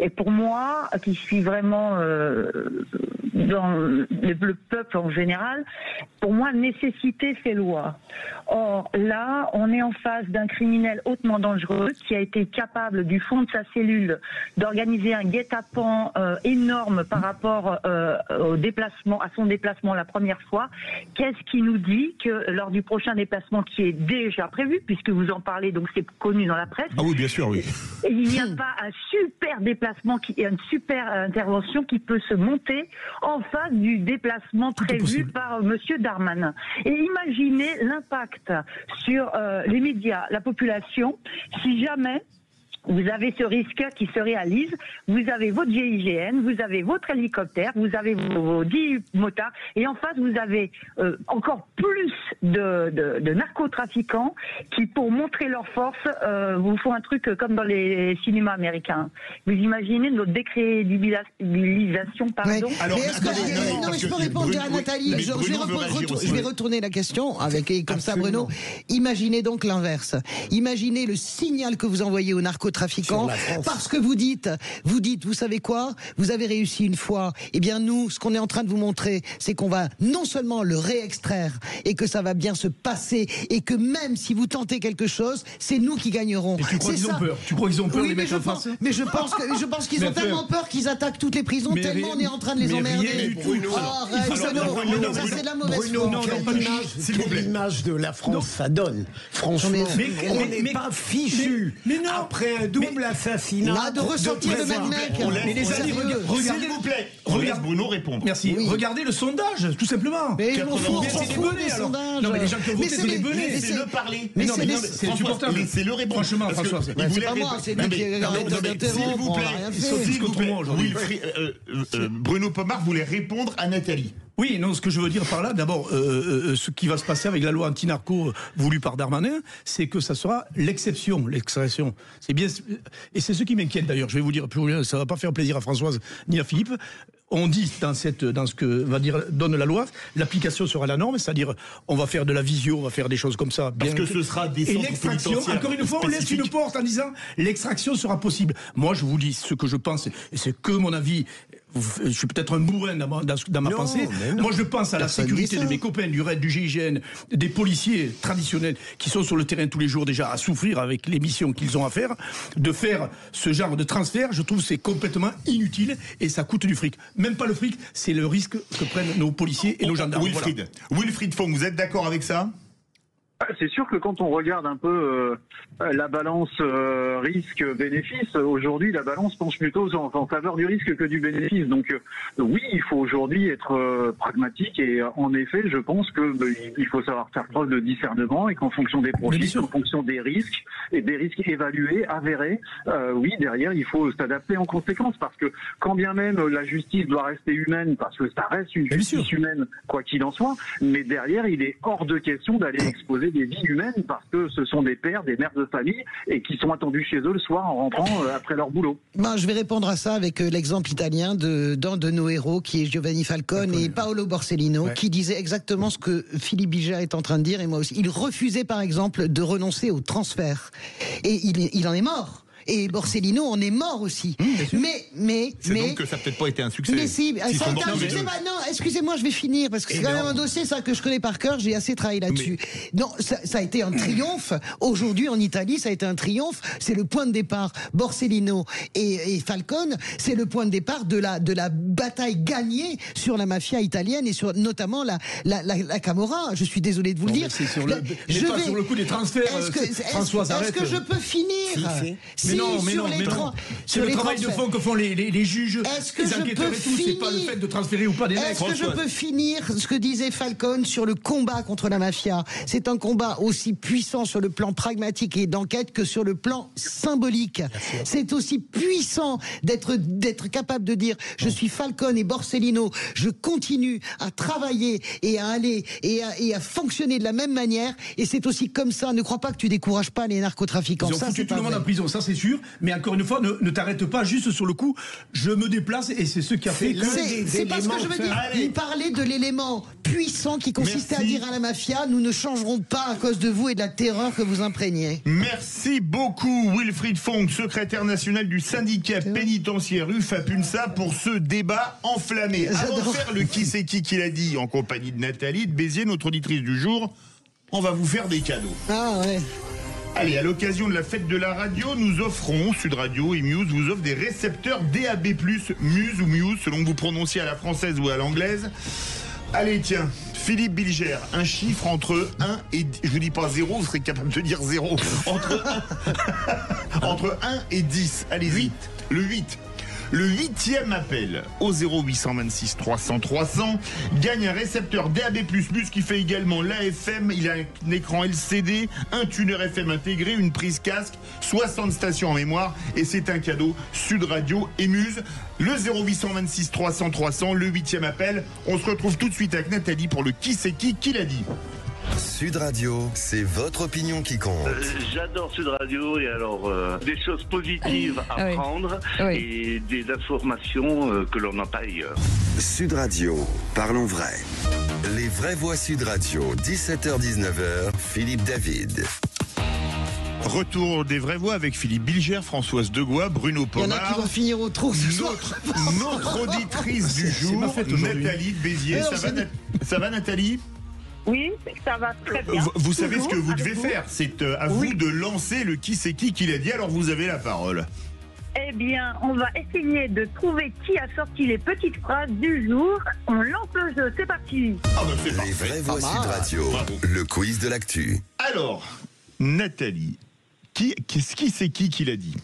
Et pour moi, qui suis vraiment dans le peuple en général, pour moi, nécessité fait loi. Or, là, on est en face d'un criminel hautement dangereux qui a été capable, du fond de sa cellule, d'organiser un guet-apens énorme par rapport à son déplacement la première fois. Qu'est-ce qui nous dit que lors du prochain déplacement qui est déjà prévu, puisque vous en parlez, donc c'est connu dans la presse. Ah oui, bien sûr, oui. Et il n'y a pas un super déplacement, une super intervention qui peut se monter en face du déplacement prévu par Monsieur Darmanin. Et imaginez l'impact sur les médias, la population, si jamais vous avez ce risque qui se réalise, vous avez votre GIGN, vous avez votre hélicoptère, vous avez vos 10 motards, et en face vous avez encore plus de narcotrafiquants qui, pour montrer leur force, vous font un truc comme dans les cinémas américains. Vous imaginez notre décrédibilisation, pardon. Ouais. Alors, mais je peux répondre à Nathalie. Je vais retourner la question avec comme ça, Bruno. Imaginez donc l'inverse. Imaginez le signal que vous envoyez aux narcotrafiquants, parce que vous dites, vous savez quoi, vous avez réussi une fois. Eh bien nous, ce qu'on est en train de vous montrer, c'est qu'on va non seulement le réextraire et que ça va bien se passer, et que même si vous tentez quelque chose, c'est nous qui gagnerons. Mais tu crois qu'ils ont peur? Tu crois qu'ils ont peur, les mecs en face? Mais je pense qu'ils ont tellement peur qu'ils attaquent toutes les prisons, tellement on est en train de les emmerder. C'est de la mauvaise foi. Quelle image de la France ça donne? Franchement, on n'est pas fichu après un double assassinat de ressentir le même mec. Mais les amis, regardez, s'il vous plaît. Regardez Bruno répondre. Merci. Oui. Regardez le sondage, tout simplement. Mais je m'en fous, c'est des benets, alors. Non, mais les gens qui ont voté, c'est des benets. Laissez-le parler. Mais non, c'est insupportable. Laissez-le répondre. Franchement, François, c'est pas moi, c'est lui qui arrête d'interrompre. S'il vous plaît, Bruno Pomar voulait répondre à Nathalie. Oui, non, ce que je veux dire par là, d'abord, ce qui va se passer avec la loi anti-narco voulue par Darmanin, c'est que ça sera l'exception, l'extraction. C'est bien, et c'est ce qui m'inquiète d'ailleurs. Je vais vous dire, ça va pas faire plaisir à Françoise ni à Philippe. On dit dans ce que donne la loi, l'application sera la norme, c'est-à-dire on va faire de la visio, on va faire des choses comme ça. Parce que ce sera des centres pénitentiaires. Encore une fois, on laisse une porte en disant l'extraction sera possible. Moi, je vous dis ce que je pense, et c'est que mon avis. je suis peut-être un bourrin dans ma pensée. Moi, je pense à la sécurité de mes copains du RAID, du GIGN, des policiers traditionnels qui sont sur le terrain tous les jours déjà à souffrir avec les missions qu'ils ont à faire. De faire ce genre de transfert, je trouve que c'est complètement inutile et ça coûte du fric. Même pas le fric, c'est le risque que prennent nos policiers et nos gendarmes. Wilfried Fong, vous êtes d'accord avec ça ? C'est sûr que quand on regarde un peu la balance risque-bénéfice, aujourd'hui la balance penche plutôt en faveur du risque que du bénéfice. Donc oui, il faut aujourd'hui être pragmatique et en effet, je pense que il faut savoir faire preuve de discernement et qu'en fonction des profils, en fonction des risques et des risques évalués, avérés, oui, derrière il faut s'adapter en conséquence parce que quand bien même la justice doit rester humaine, parce que ça reste une justice humaine quoi qu'il en soit, mais derrière il est hors de question d'aller exposer des vies humaines parce que ce sont des pères, des mères de famille et qui sont attendus chez eux le soir en rentrant après leur boulot. Ben, je vais répondre à ça avec l'exemple italien d'un de nos héros qui est Giovanni Falcone et Paolo Borsellino qui disait exactement ce que Philippe Bilger est en train de dire et moi aussi. Il refusait par exemple de renoncer au transfert et il en est mort. Et Borsellino en est mort aussi. Mais donc que ça n'a peut-être pas été un succès. Mais si, ça a été un succès. Non, excusez-moi, je vais finir parce que c'est quand même un dossier ça que je connais par cœur. J'ai assez travaillé là-dessus. Non, ça a été un triomphe. Aujourd'hui en Italie, ça a été un triomphe. C'est le point de départ. Borsellino et Falcone, c'est le point de départ de la bataille gagnée sur la mafia italienne et sur notamment la Camorra. Je suis désolé de vous le dire. Sur le coup des transferts. Françoise, est-ce que je peux finir? C'est le travail de fond que font les juges, les enquêteurs et tout, c'est pas le fait de transférer ou pas des mecs. Est-ce que je peux finir ce que disait Falcone sur le combat contre la mafia? C'est un combat aussi puissant sur le plan pragmatique et d'enquête que sur le plan symbolique. C'est aussi puissant d'être capable de dire je suis Falcone et Borsellino, je continue à travailler et à aller et à fonctionner de la même manière et c'est aussi comme ça. Ne crois pas que tu décourages pas les narcotrafiquants. Ils ont foutu tout le monde en prison. Ça c'est sûr, mais encore une fois, ne t'arrête pas juste sur le coup. Je me déplace et c'est ce qui a fait. C'est pas ce que je veux dire. Il parlait de l'élément puissant qui consistait à dire à la mafia nous ne changerons pas à cause de vous et de la terreur que vous imprégnez. Merci beaucoup Wilfried Fong, secrétaire national du syndicat pénitentiaire UFAPUNSA pour ce débat enflammé. Avant de faire le qui c'est qui l'a dit en compagnie de Nathalie de Béziers, notre auditrice du jour, on va vous faire des cadeaux. Ah ouais. Allez, à l'occasion de la fête de la radio, nous offrons, Sud Radio et Muse vous offrent des récepteurs DAB+, Muse ou Muse, selon que vous prononciez à la française ou à l'anglaise. Allez, tiens, Philippe Bilger, un chiffre entre 1 et... Je vous dis pas 0, vous serez capable de dire 0. Entre 1 et 10, allez-y. Le 8. Le 8e appel au 0826 300 300 gagne un récepteur DAB+, qui fait également l'AFM, il a un écran LCD, un tuner FM intégré, une prise casque, 60 stations en mémoire et c'est un cadeau Sud Radio et Muse. Le 0826 300 300, le 8e appel. On se retrouve tout de suite avec Nathalie pour le qui c'est qui l'a dit. Sud Radio, c'est votre opinion qui compte. J'adore Sud Radio et alors des choses positives à prendre et des informations que l'on n'a pas ailleurs. Sud Radio, parlons vrai. Les vraies voix Sud Radio, 17h-19h, Philippe David. Retour des vraies voix avec Philippe Bilger, Françoise Degois, Bruno Pomar. Il y en a qui vont finir au trou ce soir. Notre auditrice du jour, Nathalie de Béziers. Ça va Nathalie ? Oui, ça va très bien. Vous savez ce que vous devez faire, c'est à vous de lancer le qui c'est qui l'a dit, alors vous avez la parole. Eh bien, on va essayer de trouver qui a sorti les petites phrases du jour. On lance le jeu, c'est parti. C'est parfait. Les vraies voix Sud Radio, le quiz de l'actu. Alors, Nathalie, qui c'est qui l'a dit?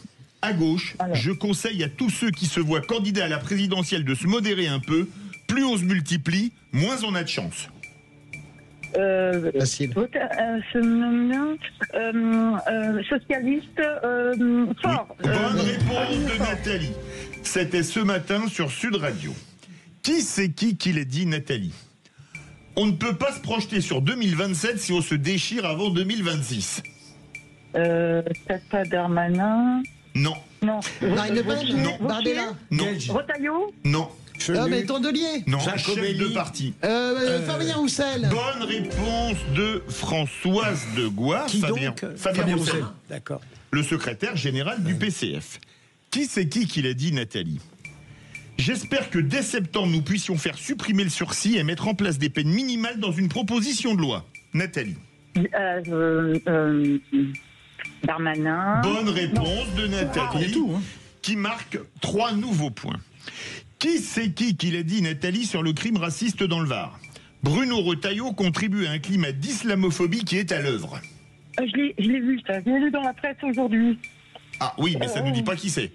À gauche, je conseille à tous ceux qui se voient candidats à la présidentielle de se modérer un peu. Plus on se multiplie, moins on a de chance. Facile. Socialiste fort. Bonne réponse de Nathalie. C'était ce matin sur Sud Radio. Qui c'est qui l'a dit, Nathalie? On ne peut pas se projeter sur 2027 si on se déchire avant 2026. Peut-être pas Darmanin. Non. Marine Le Pen. Non. Bardella. Non. Retailleau. Non. Mais Tondelier. Non, chef de parti. Fabien Roussel. Bonne réponse de Françoise Degois. Fabien Roussel. D'accord. Le secrétaire général du PCF. Qui c'est qui l'a dit, Nathalie? J'espère que dès septembre, nous puissions faire supprimer le sursis et mettre en place des peines minimales dans une proposition de loi. Nathalie. Darmanin. Bonne réponse de Nathalie, qui marque 3 nouveaux points. Qui c'est qui l'a dit, Nathalie, sur le crime raciste dans le Var? Bruno Retailleau contribue à un climat d'islamophobie qui est à l'œuvre. Je l'ai vu, ça. Je l'ai lu dans la presse aujourd'hui. Ah oui, mais ça ne nous dit pas qui c'est.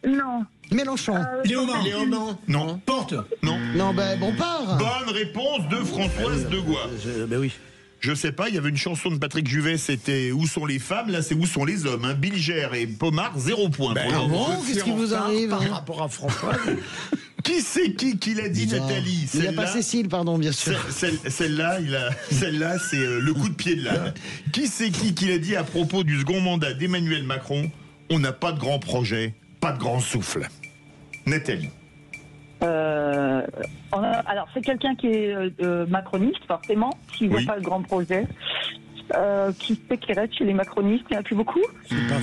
Non. Mélenchon. Léaumont. Non. Porte. Non. Non, ben Bompard. Bonne réponse de Françoise Degois. Ben oui. Je sais pas, il y avait une chanson de Patrick Juvet, c'était Où sont les femmes? Là, c'est Où sont les hommes? Bilger et Pomard, 0 point. Qu'est-ce qui vous arrive par rapport à Françoise? Qui c'est qui l'a dit, Nathalie? Il n'y a pas Cécile, pardon, bien sûr. Celle-là, c'est le coup de pied de l'âne. Qui c'est qui l'a dit à propos du second mandat d'Emmanuel Macron? On n'a pas de grand projet, pas de grand souffle. Nathalie. Alors, c'est quelqu'un qui est macroniste, forcément, qui ne veut pas le grand projet. Qui c'est qui reste chez les macronistes? Il n'y en a plus beaucoup. C'est pas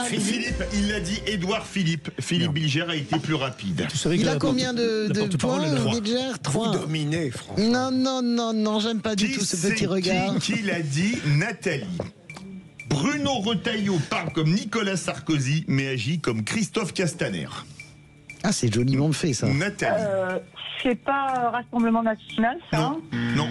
Philippe, il l'a dit, Édouard Philippe. Philippe Bilger a été plus rapide. Il a combien de points, Bilger? 3. Dominé, François. Non, j'aime pas du tout ce petit regard. Qui l'a dit? Nathalie. Bruno Retailleau parle comme Nicolas Sarkozy, mais agit comme Christophe Castaner. Ah, c'est joliment fait, ça. Nathalie. C'est pas Rassemblement National, ça? Non.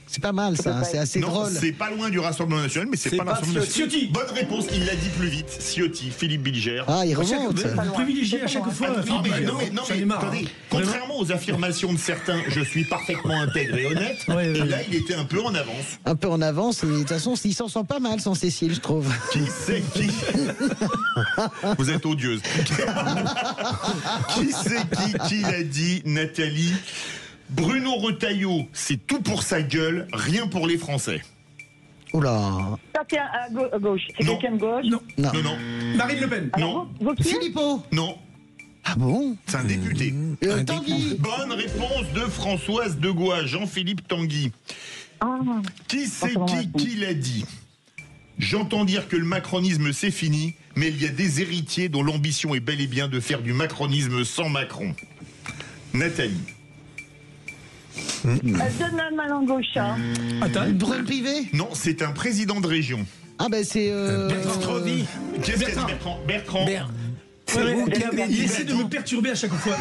C'est pas mal, ça. C'est assez drôle. C'est pas loin du Rassemblement National, mais c'est pas Rassemblement National. Ciotti. Bonne réponse, il l'a dit plus vite. Ciotti, Philippe Bilger. Ah, il remonte. Vous privilégiez à chaque fois. Non, mais attendez, contrairement aux affirmations de certains, je suis parfaitement intègre et honnête, et là, il était un peu en avance. Un peu en avance, et de toute façon, il s'en sent pas mal sans Cécile, je trouve. Qui c'est qui? Vous êtes odieuse. Qui c'est qui l'a dit, Nathalie? Bruno Retailleau, c'est tout pour sa gueule, rien pour les Français. Oula. Ça, c'est à gauche. C'est quelqu'un de gauche? Non. Marine Le Pen. Non. Philippot. Non. Ah bon? C'est un député. Tanguy. Bonne réponse de Françoise Degois, Jean-Philippe Tanguy. Qui c'est qui l'a dit? J'entends dire que le macronisme c'est fini, mais il y a des héritiers dont l'ambition est bel et bien de faire du macronisme sans Macron. Nathalie. Donne ma langue gauche. Attends, Brun Privé? Non, c'est un président de région. Ah ben c'est... Bertrand. Qu'est-ce qu'il a dit, Bertrand? Il essaie de me perturber à chaque fois.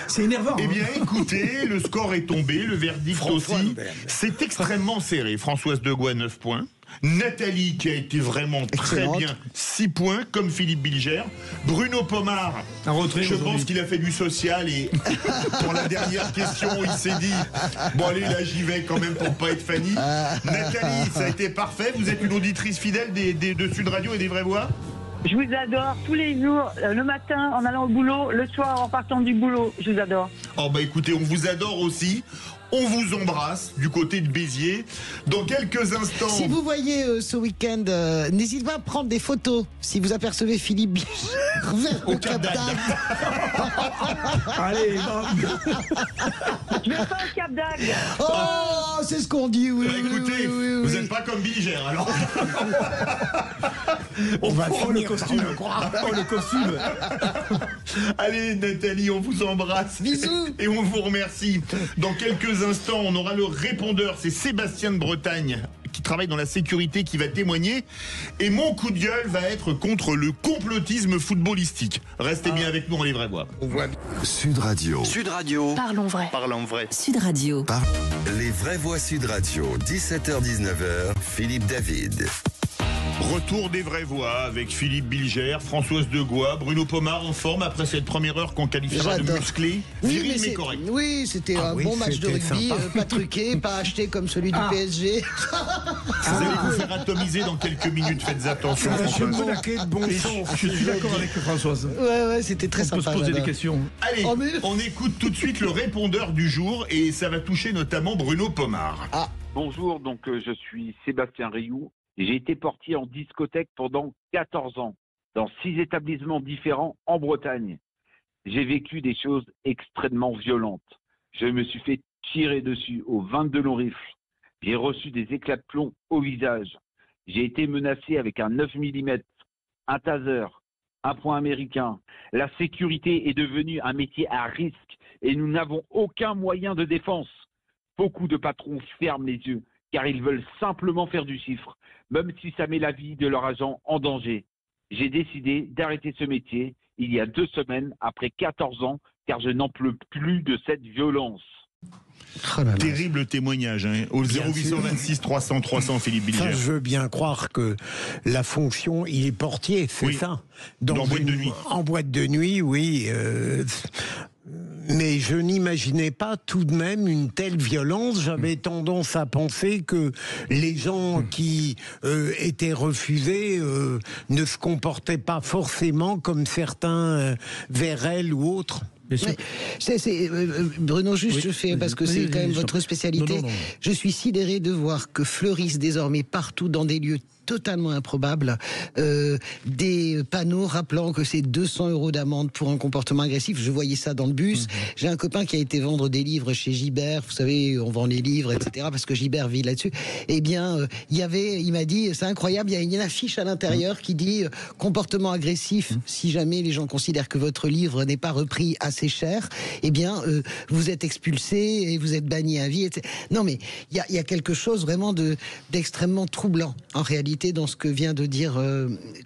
C'est énervant. Eh bien, écoutez, le score est tombé, le verdict aussi. C'est extrêmement serré. Françoise Degois, 9 points. Nathalie, qui a été vraiment très bien, 6 points, comme Philippe Bilger. Bruno Pomard, je pense qu'il a fait du social et pour la dernière question, il s'est dit bon allez, là j'y vais quand même pour pas être Fanny. Nathalie, ça a été parfait. Vous êtes une auditrice fidèle de Sud Radio et des Vraies Voix? Je vous adore tous les jours, le matin en allant au boulot, le soir en partant du boulot, je vous adore. Oh bah écoutez, on vous adore aussi. On vous embrasse du côté de Béziers. Dans quelques instants... Si vous voyez ce week-end, n'hésitez pas à prendre des photos si vous apercevez Philippe Bilger vers le Cap d'Agde. Allez, je vais pas au Cap d'Agde. Oh, c'est ce qu'on dit, oui. Bah, écoutez, vous n'êtes pas comme Bilger, alors. On va finir le costume. Le costume. Allez, Nathalie, on vous embrasse. Bisous. Et on vous remercie. Dans quelques instants, on aura le répondeur. C'est Sébastien de Bretagne, qui travaille dans la sécurité, qui va témoigner. Et mon coup de gueule va être contre le complotisme footballistique. Restez bien avec nous, on les vraies voix. Sud Radio. Sud Radio. Parlons vrai. Parlons vrai. Sud Radio. Les vraies voix Sud Radio, 17h-19h, Philippe David. Retour des vraies voix avec Philippe Bilger, Françoise Degois, Bruno Pomard en forme après cette première heure qu'on qualifiera de musclé. Viril mais correct. Oui, c'était un bon match de rugby, pas truqué, pas acheté comme celui du PSG. Vous allez vous faire atomiser dans quelques minutes, faites attention. Je suis d'accord avec Françoise. Ouais, c'était très sympa. On peut se poser des questions. Allez, on écoute tout de suite le répondeur du jour et ça va toucher notamment Bruno Pomard. Bonjour, donc je suis Sébastien Rioux. J'ai été portier en discothèque pendant 14 ans, dans 6 établissements différents en Bretagne. J'ai vécu des choses extrêmement violentes. Je me suis fait tirer dessus au 22 long rifle. J'ai reçu des éclats de plomb au visage. J'ai été menacé avec un 9 mm, un taser, Un point américain. La sécurité est devenue un métier à risque et nous n'avons aucun moyen de défense. Beaucoup de patrons ferment les yeux car ils veulent simplement faire du chiffre, même si ça met la vie de leurs agents en danger. J'ai décidé d'arrêter ce métier il y a 2 semaines, après 14 ans, car je n'en peux plus de cette violence. Terrible témoignage, hein. Au 0826 300 300, Philippe Bilger. Ça, je veux bien croire que la fonction, il est portier, c'est ça. Dans boîte de nuit. En boîte de nuit, oui. Mais je n'imaginais pas tout de même une telle violence. J'avais tendance à penser que les gens qui étaient refusés ne se comportaient pas forcément comme certains VRL ou autres. Bruno, juste je fais, parce que c'est quand même votre spécialité. Non. Je suis sidéré de voir que fleurissent désormais partout dans des lieux totalement improbables des panneaux rappelant que c'est 200 € d'amende pour un comportement agressif. Je voyais ça dans le bus. J'ai un copain qui a été vendre des livres chez Gibert. Vous savez, on vend les livres, etc. parce que Gibert vit là-dessus. Eh bien, il m'a dit, c'est incroyable, il y a une affiche à l'intérieur qui dit comportement agressif. Si jamais les gens considèrent que votre livre n'est pas repris assez cher, eh bien, vous êtes expulsé et vous êtes banni à vie. Etc. Non, mais il y a quelque chose vraiment d'extrêmement troublant en réalité dans ce que vient de dire,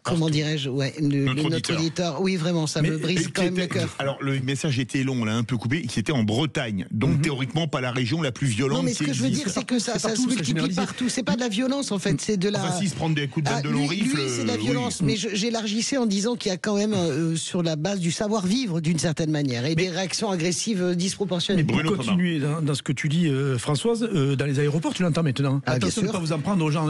comment dirais-je, notre auditeur. Oui, vraiment, ça me brise quand même le cœur. Alors, le message était long, on l'a un peu coupé, qui était en Bretagne, donc théoriquement pas la région la plus violente. Non, mais ce que je veux dire, c'est que ça se multiplie partout. C'est pas de la violence, en fait, c'est de la... Enfin, s'ils se prennent des coups de balle de long rifle... Lui, c'est de la violence, mais j'élargissais en disant qu'il y a quand même, sur la base du savoir-vivre, d'une certaine manière, et des réactions agressives disproportionnées. Mais pour continuer dans ce que tu dis, Françoise, dans les aéroports, tu l'entends maintenant. Attention de ne pas vous en prendre aux gens,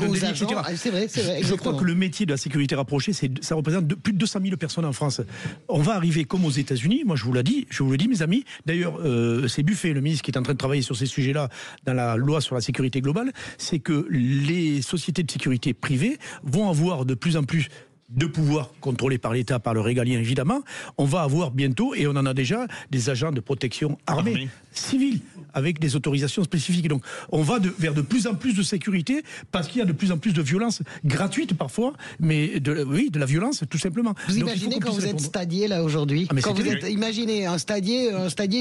aux agents, c'est vrai, je crois que le métier de la sécurité rapprochée, ça représente plus de 200 000 personnes en France. On va arriver comme aux États-Unis, moi je vous le dis, mes amis. D'ailleurs, c'est Buffet, le ministre, qui est en train de travailler sur ces sujets-là dans la loi sur la sécurité globale, c'est que les sociétés de sécurité privées vont avoir de plus en plus de pouvoir contrôlés par l'État, par le régalien évidemment. On va avoir bientôt, et on en a déjà, des agents de protection armés, civils, avec des autorisations spécifiques. Donc on va vers de plus en plus de sécurité, parce qu'il y a de plus en plus de violence gratuite parfois, mais de la violence tout simplement. Vous imaginez quand vous êtes stadier là aujourd'hui, imaginez un stadier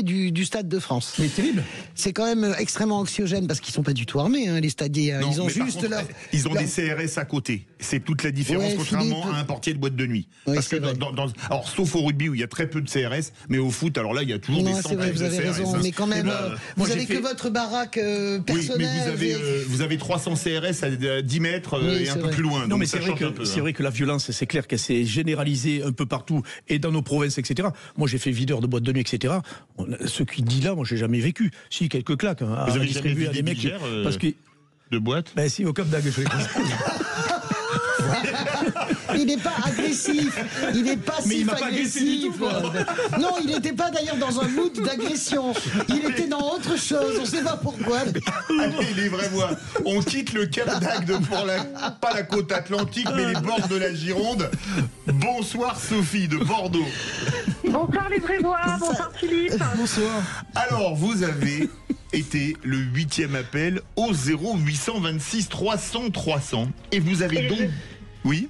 du Stade de France. Mais terrible. C'est quand même extrêmement anxiogène, parce qu'ils sont pas du tout armés, hein, les stadiers. Non, ils ont juste ils ont des CRS à côté. C'est toute la différence, contrairement à un portier de boîte de nuit. Oui, parce que alors, sauf au rugby où il y a très peu de CRS, mais au foot, alors là, il y a toujours des centaines de CRS. Vous avez raison, mais quand même, vous avez que votre baraque personnelle. Oui, mais vous avez 300 CRS à 10 mètres et un peu plus loin. Non, mais c'est vrai que la violence, c'est clair qu'elle s'est généralisée un peu partout et dans nos provinces, etc. Moi, j'ai fait videur de boîte de nuit, etc. Ce qui dit là, moi, j'ai jamais vécu. Si, quelques claques. Hein, vous avez distribué à des mecs parce que de boîte. Ben si, au Cap d'Agde, je Il n'est pas agressif, il n'est pas si agressif. Non, il n'était pas d'ailleurs dans un mood d'agression. Il était dans autre chose, on ne sait pas pourquoi. Allez, les vraies voix. On quitte le Cap d'Agde pour pas la côte atlantique, mais les bords de la Gironde. Bonsoir Sophie de Bordeaux. Bonsoir les vraies voix, bonsoir Philippe. Bonsoir. Alors, vous avez été le 8e appel au 0826 300 300 et vous avez Oui.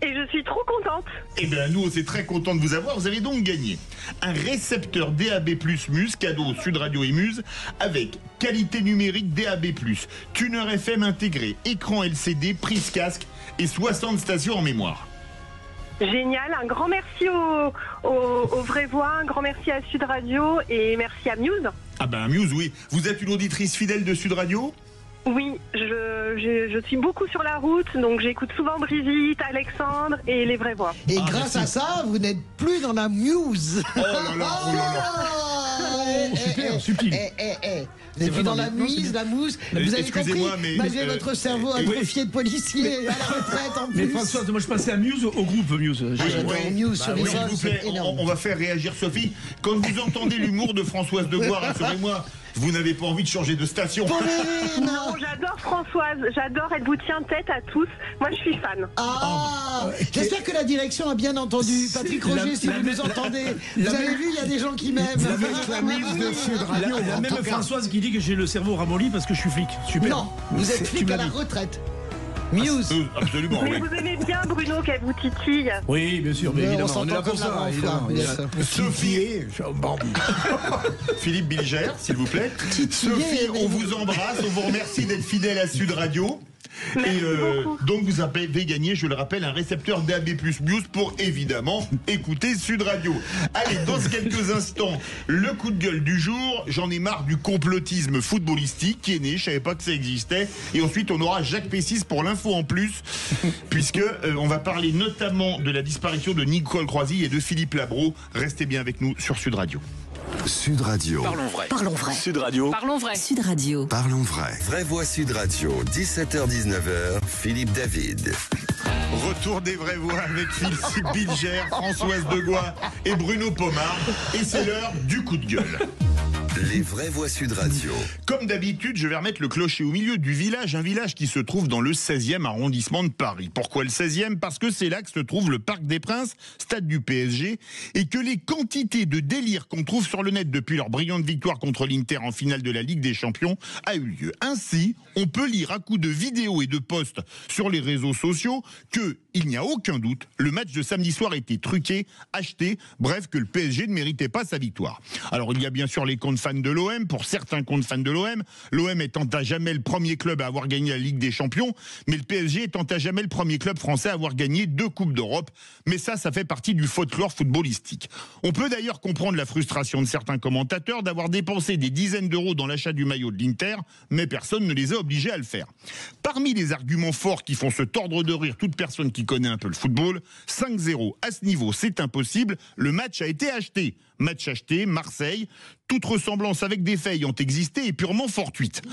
Et je suis trop contente. Eh bien, nous, on est très contents de vous avoir. Vous avez donc gagné un récepteur DAB+ Muse, cadeau Sud Radio et Muse, avec qualité numérique DAB+, tuner FM intégré, écran LCD, prise casque et 60 stations en mémoire. Génial, un grand merci aux vraies voix, un grand merci à Sud Radio et merci à Muse. Ah ben Muse, oui. Vous êtes une auditrice fidèle de Sud Radio ? Oui, je suis beaucoup sur la route, donc j'écoute souvent Brigitte, Alexandre et les vraies voix. Et grâce à ça, vous n'êtes plus dans la Muse. Oh là là, oh là là. Super, subtil. Vous êtes plus dans la Muse, la mousse. Vous avez compris, malgré votre cerveau atrophié de policier à la retraite en plus. Mais François, moi je passais à Muse, au groupe Muse. Muse sur les s'il vous plaît, on va faire réagir Sophie. Quand vous entendez l'humour de Françoise Degoire, rassurez-moi, vous n'avez pas envie de changer de station. Non, j'adore Françoise, j'adore, elle vous tient tête à tous. Moi, je suis fan. J'espère que la direction a bien entendu. Patrick Roger, si vous nous entendez, vous avez vu, il y a des gens qui m'aiment. La même Françoise qui dit que j'ai le cerveau ramolli parce que je suis flic. Super. Non, vous êtes flic à la retraite. Muse. Absolument. Mais Oui. vous aimez bien Bruno qu'elle vous titille. Oui, bien sûr, mais évidemment, on est là pour ça. Sophie, Philippe Bilger, s'il vous plaît. Sophie, on vous embrasse, on vous remercie d'être fidèle à Sud Radio. Et donc vous avez gagné, je le rappelle, un récepteur DAB+ Muse pour évidemment écouter Sud Radio. Allez, dans quelques instants, le coup de gueule du jour. J'en ai marre du complotisme footballistique qui est né, je savais pas que ça existait. Et ensuite on aura Jacques Pessis pour l'info en plus, puisque on va parler notamment de la disparition de Nicole Croisy et de Philippe Labro. Restez bien avec nous sur Sud Radio. Sud Radio. Parlons vrai. Parlons vrai. Sud Radio. Parlons vrai. Sud Radio. Parlons vrai. Vraie Voix Sud Radio, 17h-19h, Philippe David. Retour des vraies voix avec Philippe Bilger, Françoise Degois et Bruno Pomar. Et c'est l'heure du coup de gueule. Les vraies voix Sud Radio. Comme d'habitude, je vais remettre le clocher au milieu du village, un village qui se trouve dans le 16e arrondissement de Paris. Pourquoi le 16e ? Parce que c'est là que se trouve le Parc des Princes, stade du PSG, et que les quantités de délire qu'on trouve sur le net depuis leur brillante victoire contre l'Inter en finale de la Ligue des Champions a eu lieu. Ainsi, on peut lire à coups de vidéos et de posts sur les réseaux sociaux que, il n'y a aucun doute, le match de samedi soir a été truqué, acheté, bref, que le PSG ne méritait pas sa victoire. Alors, il y a bien sûr les comptes fans de l'OM, pour certains comptes fans de l'OM étant à jamais le premier club à avoir gagné la Ligue des Champions, mais le PSG étant à jamais le premier club français à avoir gagné 2 Coupes d'Europe. Mais ça fait partie du folklore footballistique. On peut d'ailleurs comprendre la frustration de certains commentateurs d'avoir dépensé des dizaines d'euros dans l'achat du maillot de l'Inter, mais personne ne les a obligés à le faire. Parmi les arguments forts qui font se tordre de rire toute personne qui connaît un peu le football, 5-0 à ce niveau, c'est impossible, le match a été acheté. Match acheté, Marseille, toute ressemblance avec des faits ayant existé est purement fortuite.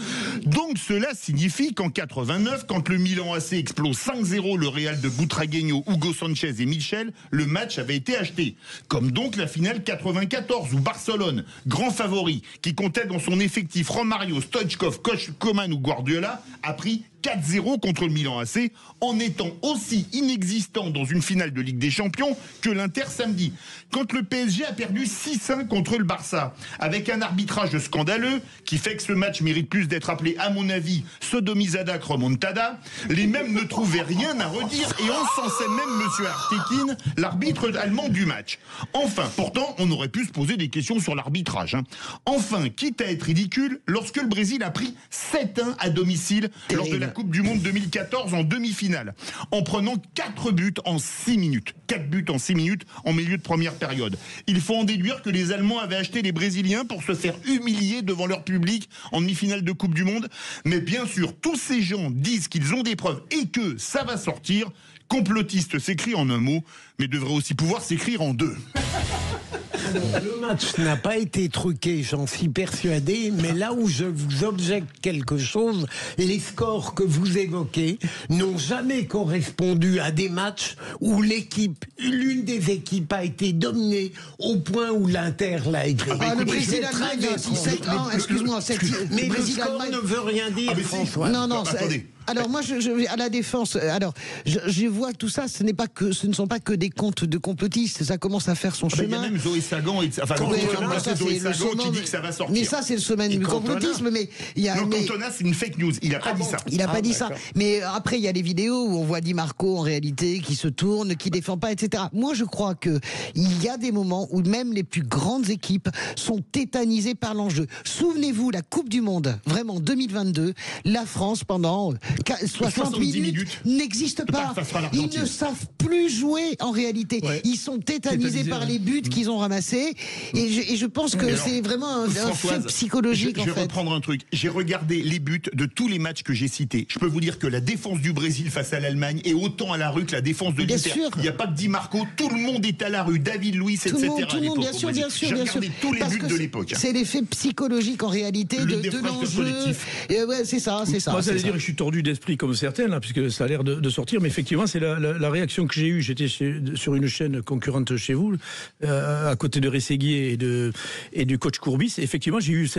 Donc cela signifie qu'en 89, quand le Milan AC explose 5-0 le Real de Butragueño, Hugo Sanchez et Michel, le match avait été acheté. Comme donc la finale 94 où Barcelone, grand favori, qui comptait dans son effectif Romario, Stoichkov, Koeman ou Guardiola, a pris 4-0 contre le Milan AC, en étant aussi inexistant dans une finale de Ligue des Champions que l'Inter samedi. Quand le PSG a perdu 6-1 contre le Barça, avec un arbitrage scandaleux qui fait que ce match mérite plus d'être appelé, à mon avis, sodomisada remontada, les mêmes ne trouvaient rien à redire et encensaient même M. Artekin, l'arbitre allemand du match. Enfin, pourtant, on aurait pu se poser des questions sur l'arbitrage. Enfin, quitte à être ridicule, lorsque le Brésil a pris 7-1 à domicile lors de la Coupe du Monde 2014 en demi-finale, en prenant 4 buts en 6 minutes. 4 buts en 6 minutes en milieu de première période. Il faut en déduire que les Allemands avaient acheté les Brésiliens pour se faire humilier devant leur public en demi-finale de Coupe du Monde. Mais bien sûr, tous ces gens disent qu'ils ont des preuves et que ça va sortir. Complotiste s'écrit en un mot, mais devrait aussi pouvoir s'écrire en 2. Le match n'a pas été truqué, j'en suis persuadé, mais là où je vous objecte quelque chose, les scores que vous évoquez n'ont jamais correspondu à des matchs où l'une des équipes a été dominée au point où l'Inter l'a été. Le Brésil-Allemagne, 6-7-1, excuse-moi, mais le score ne veut rien dire, François. Non, attendez. Alors moi, je à la défense. Alors, je vois tout ça. Ce ne sont pas que des contes de complotistes. Ça commence à faire son chemin. Il y a même Zoé Sagan, c'est Zoé Sagan qui dit que ça va sortir. Mais ça, c'est le sommet du complotisme. Mais il y a. Non, Cantona, c'est une fake news. Il a pas dit ça. Il a pas dit ça. Mais après, il y a les vidéos où on voit Di Marco en réalité qui se tourne, qui défend pas, etc. Moi, je crois que il y a des moments où même les plus grandes équipes sont tétanisées par l'enjeu. Souvenez-vous, la Coupe du Monde, vraiment 2022, la France pendant 60 minutes n'existe pas. Ils ne savent plus jouer en réalité. Ouais. Ils sont tétanisés par les buts qu'ils ont ramassés. Et je pense que c'est vraiment un fait psychologique. Je vais reprendre un truc. J'ai regardé les buts de tous les matchs que j'ai cités. Je peux vous dire que la défense du Brésil face à l'Allemagne est autant à la rue que la défense de l'Inter. Il n'y a pas que Di Marco. Tout le monde est à la rue. David Luiz, etc. Tout le monde, bien sûr. J'ai regardé tous les buts de l'époque. C'est l'effet psychologique en réalité de l'enjeu. Ouais, c'est ça. Moi, ça veut dire que je suis tordu d'esprit comme certains, là, puisque ça a l'air de sortir, mais effectivement, c'est la réaction que j'ai eue. J'étais sur une chaîne concurrente chez vous, à côté de Rességuier et du coach Courbis. Et effectivement, j'ai eu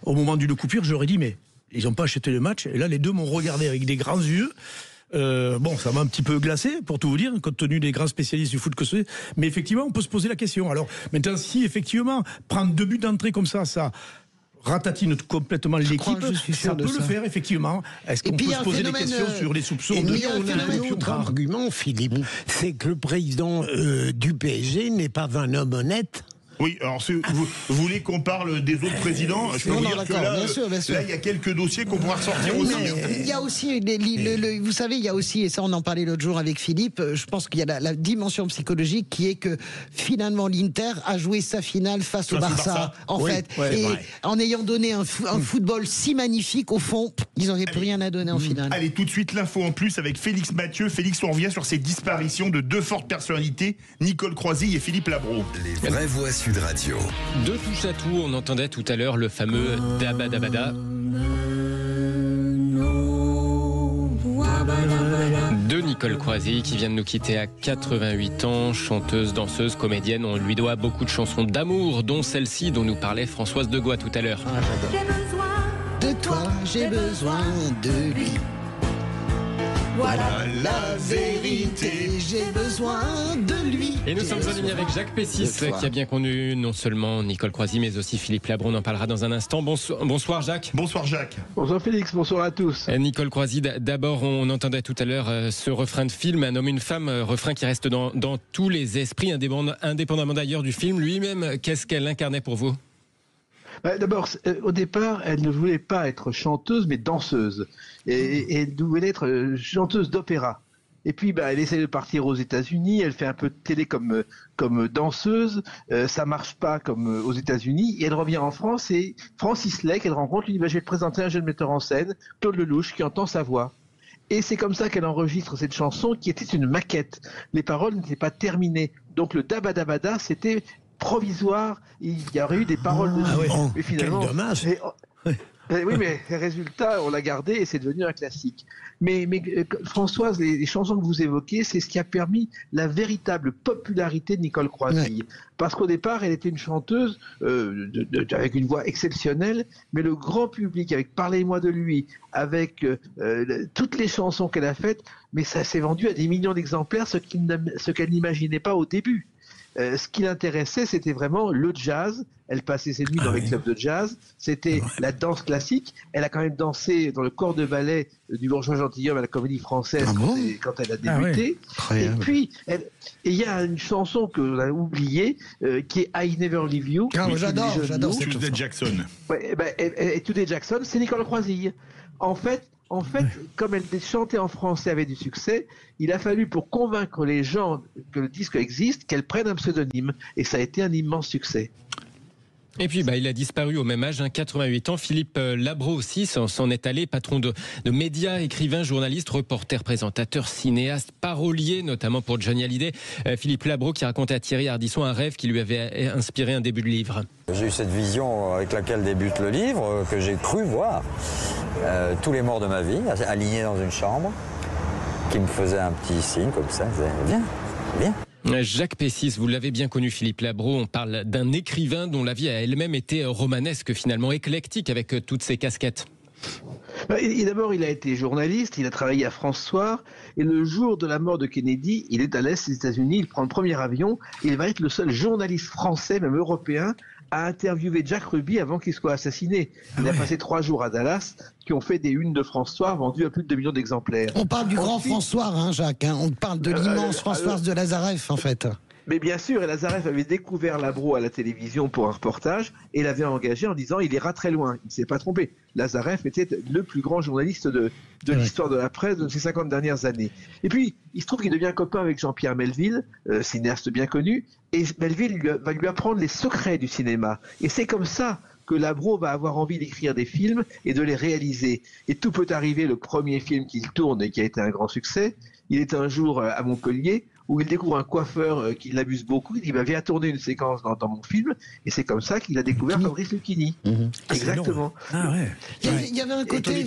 au moment d'une coupure, j'aurais dit, mais ils n'ont pas acheté le match. Et là, les deux m'ont regardé avec des grands yeux. Ça m'a un petit peu glacé, pour tout vous dire, compte tenu des grands spécialistes du foot que c'est. Mais effectivement, on peut se poser la question. Alors, maintenant, si effectivement, prendre 2 buts d'entrée comme ça ratatine complètement l'équipe, ça peut le faire, effectivement. Est-ce qu'on peut se poser des questions sur les soupçons de... Mais on a un autre argument, Philippe, c'est que le président du PSG n'est pas un homme honnête. Oui, alors vous voulez qu'on parle des autres présidents? Je peux vous dire que là, il y a quelques dossiers qu'on pourra ressortir aussi. Il y a aussi, vous savez, il y a aussi, et ça on en parlait l'autre jour avec Philippe, je pense qu'il y a la dimension psychologique qui est que finalement l'Inter a joué sa finale face au Barça, en fait. Et en ayant donné un football si magnifique, au fond, ils n'avaient plus rien à donner en finale. Allez, tout de suite l'info en plus avec Félix Mathieu. Félix, on revient sur ces disparitions de deux fortes personnalités, Nicole Croisille et Philippe Labro. Les vraies voix Sud Radio. De touche à tout, on entendait tout à l'heure le fameux Dabba Dabba Da de Nicole Croisille qui vient de nous quitter à 88 ans, chanteuse, danseuse, comédienne. On lui doit beaucoup de chansons d'amour, dont celle-ci dont nous parlait Françoise Degois tout à l'heure. J'ai besoin de toi, j'ai besoin de lui. Voilà la vérité, j'ai besoin de lui. Et nous sommes en ligne avec Jacques Pessis, qui a bien connu non seulement Nicole Croisille, mais aussi Philippe Labro. On en parlera dans un instant. Bonsoir Jacques. Bonsoir Jacques. Bonsoir Félix, bonsoir à tous. Nicole Croisille, d'abord on entendait tout à l'heure ce refrain de film, Un homme, une femme, refrain qui reste dans tous les esprits, indépendamment d'ailleurs du film lui-même. Qu'est-ce qu'elle incarnait pour vous ? D'abord, au départ, elle ne voulait pas être chanteuse, mais danseuse. Et elle voulait être chanteuse d'opéra. Et puis, elle essaie de partir aux États-Unis. Elle fait un peu de télé comme danseuse. Ça marche pas comme aux États-Unis. Et elle revient en France. Et Francis Lay, qu'elle rencontre, lui dit, je vais te présenter un jeune metteur en scène, Claude Lelouch, qui entend sa voix. Et c'est comme ça qu'elle enregistre cette chanson, qui était une maquette. Les paroles n'étaient pas terminées. Donc le Dabba Dabba Da, c'était provisoire, il y aurait eu des paroles dessus. Mais finalement, quel dommage. Oui, mais les résultats, on l'a gardé et c'est devenu un classique. Mais Françoise, les chansons que vous évoquez, c'est ce qui a permis la véritable popularité de Nicole Croisille. Parce qu'au départ, elle était une chanteuse avec une voix exceptionnelle, mais le grand public, avec Parlez-moi de lui, avec toutes les chansons qu'elle a faites, mais ça s'est vendu à des millions d'exemplaires, ce qu'elle n'imaginait pas au début. Ce qui l'intéressait, c'était vraiment le jazz. Elle passait ses nuits dans les clubs de jazz. C'était la danse classique. Elle a quand même dansé dans le corps de ballet du Bourgeois Gentilhomme à la Comédie Française quand elle a débuté. Et puis, il y a une chanson que l'on a oubliée, qui est I Never Leave You. J'adore. Tuesday Jackson. Et Tuesday Jackson, c'est Nicole Croisille. En fait, comme elle chantait en français avec du succès, il a fallu, pour convaincre les gens que le disque existe, qu'elle prenne un pseudonyme. Et ça a été un immense succès. Et puis il a disparu au même âge, 88 ans. Philippe Labro aussi s'en est allé, patron de médias, écrivain, journaliste, reporter, présentateur, cinéaste, parolier, notamment pour Johnny Hallyday. Philippe Labro qui racontait à Thierry Ardisson un rêve qui lui avait inspiré un début de livre. J'ai eu cette vision avec laquelle débute le livre, que j'ai cru voir. Tous les morts de ma vie, alignés dans une chambre, qui me faisaient un petit signe comme ça, viens. Jacques Pessis, vous l'avez bien connu, Philippe Labro. On parle d'un écrivain dont la vie a elle-même été romanesque, finalement éclectique, avec toutes ses casquettes. Et d'abord, il a été journaliste, il a travaillé à France Soir, et le jour de la mort de Kennedy, il est à l'Est des États-Unis, il prend le premier avion, et il va être le seul journaliste français, même européen, à interviewer Jack Ruby avant qu'il soit assassiné. Il a passé 3 jours à Dallas, qui ont fait des unes de France Soir, vendues à plus de 2 millions d'exemplaires. On parle du grand François, Jacques. On parle de l'immense Françoise de Lazareff, en fait. Mais bien sûr, et Lazareff avait découvert Labro à la télévision pour un reportage et l'avait engagé en disant il ira très loin. Il ne s'est pas trompé. Lazareff était le plus grand journaliste de l'histoire de la presse de ces 50 dernières années. Et puis, il se trouve qu'il devient copain avec Jean-Pierre Melville, cinéaste bien connu, et Melville va lui apprendre les secrets du cinéma. Et c'est comme ça que Labro va avoir envie d'écrire des films et de les réaliser. Et tout peut arriver, le premier film qu'il tourne et qui a été un grand succès, il est un jour à Montpellier, où il découvre un coiffeur qui l'abuse beaucoup. Il dit viens tourner une séquence dans mon film, et c'est comme ça qu'il a découvert Fabrice Lucchini. Exactement. Il y avait un côté.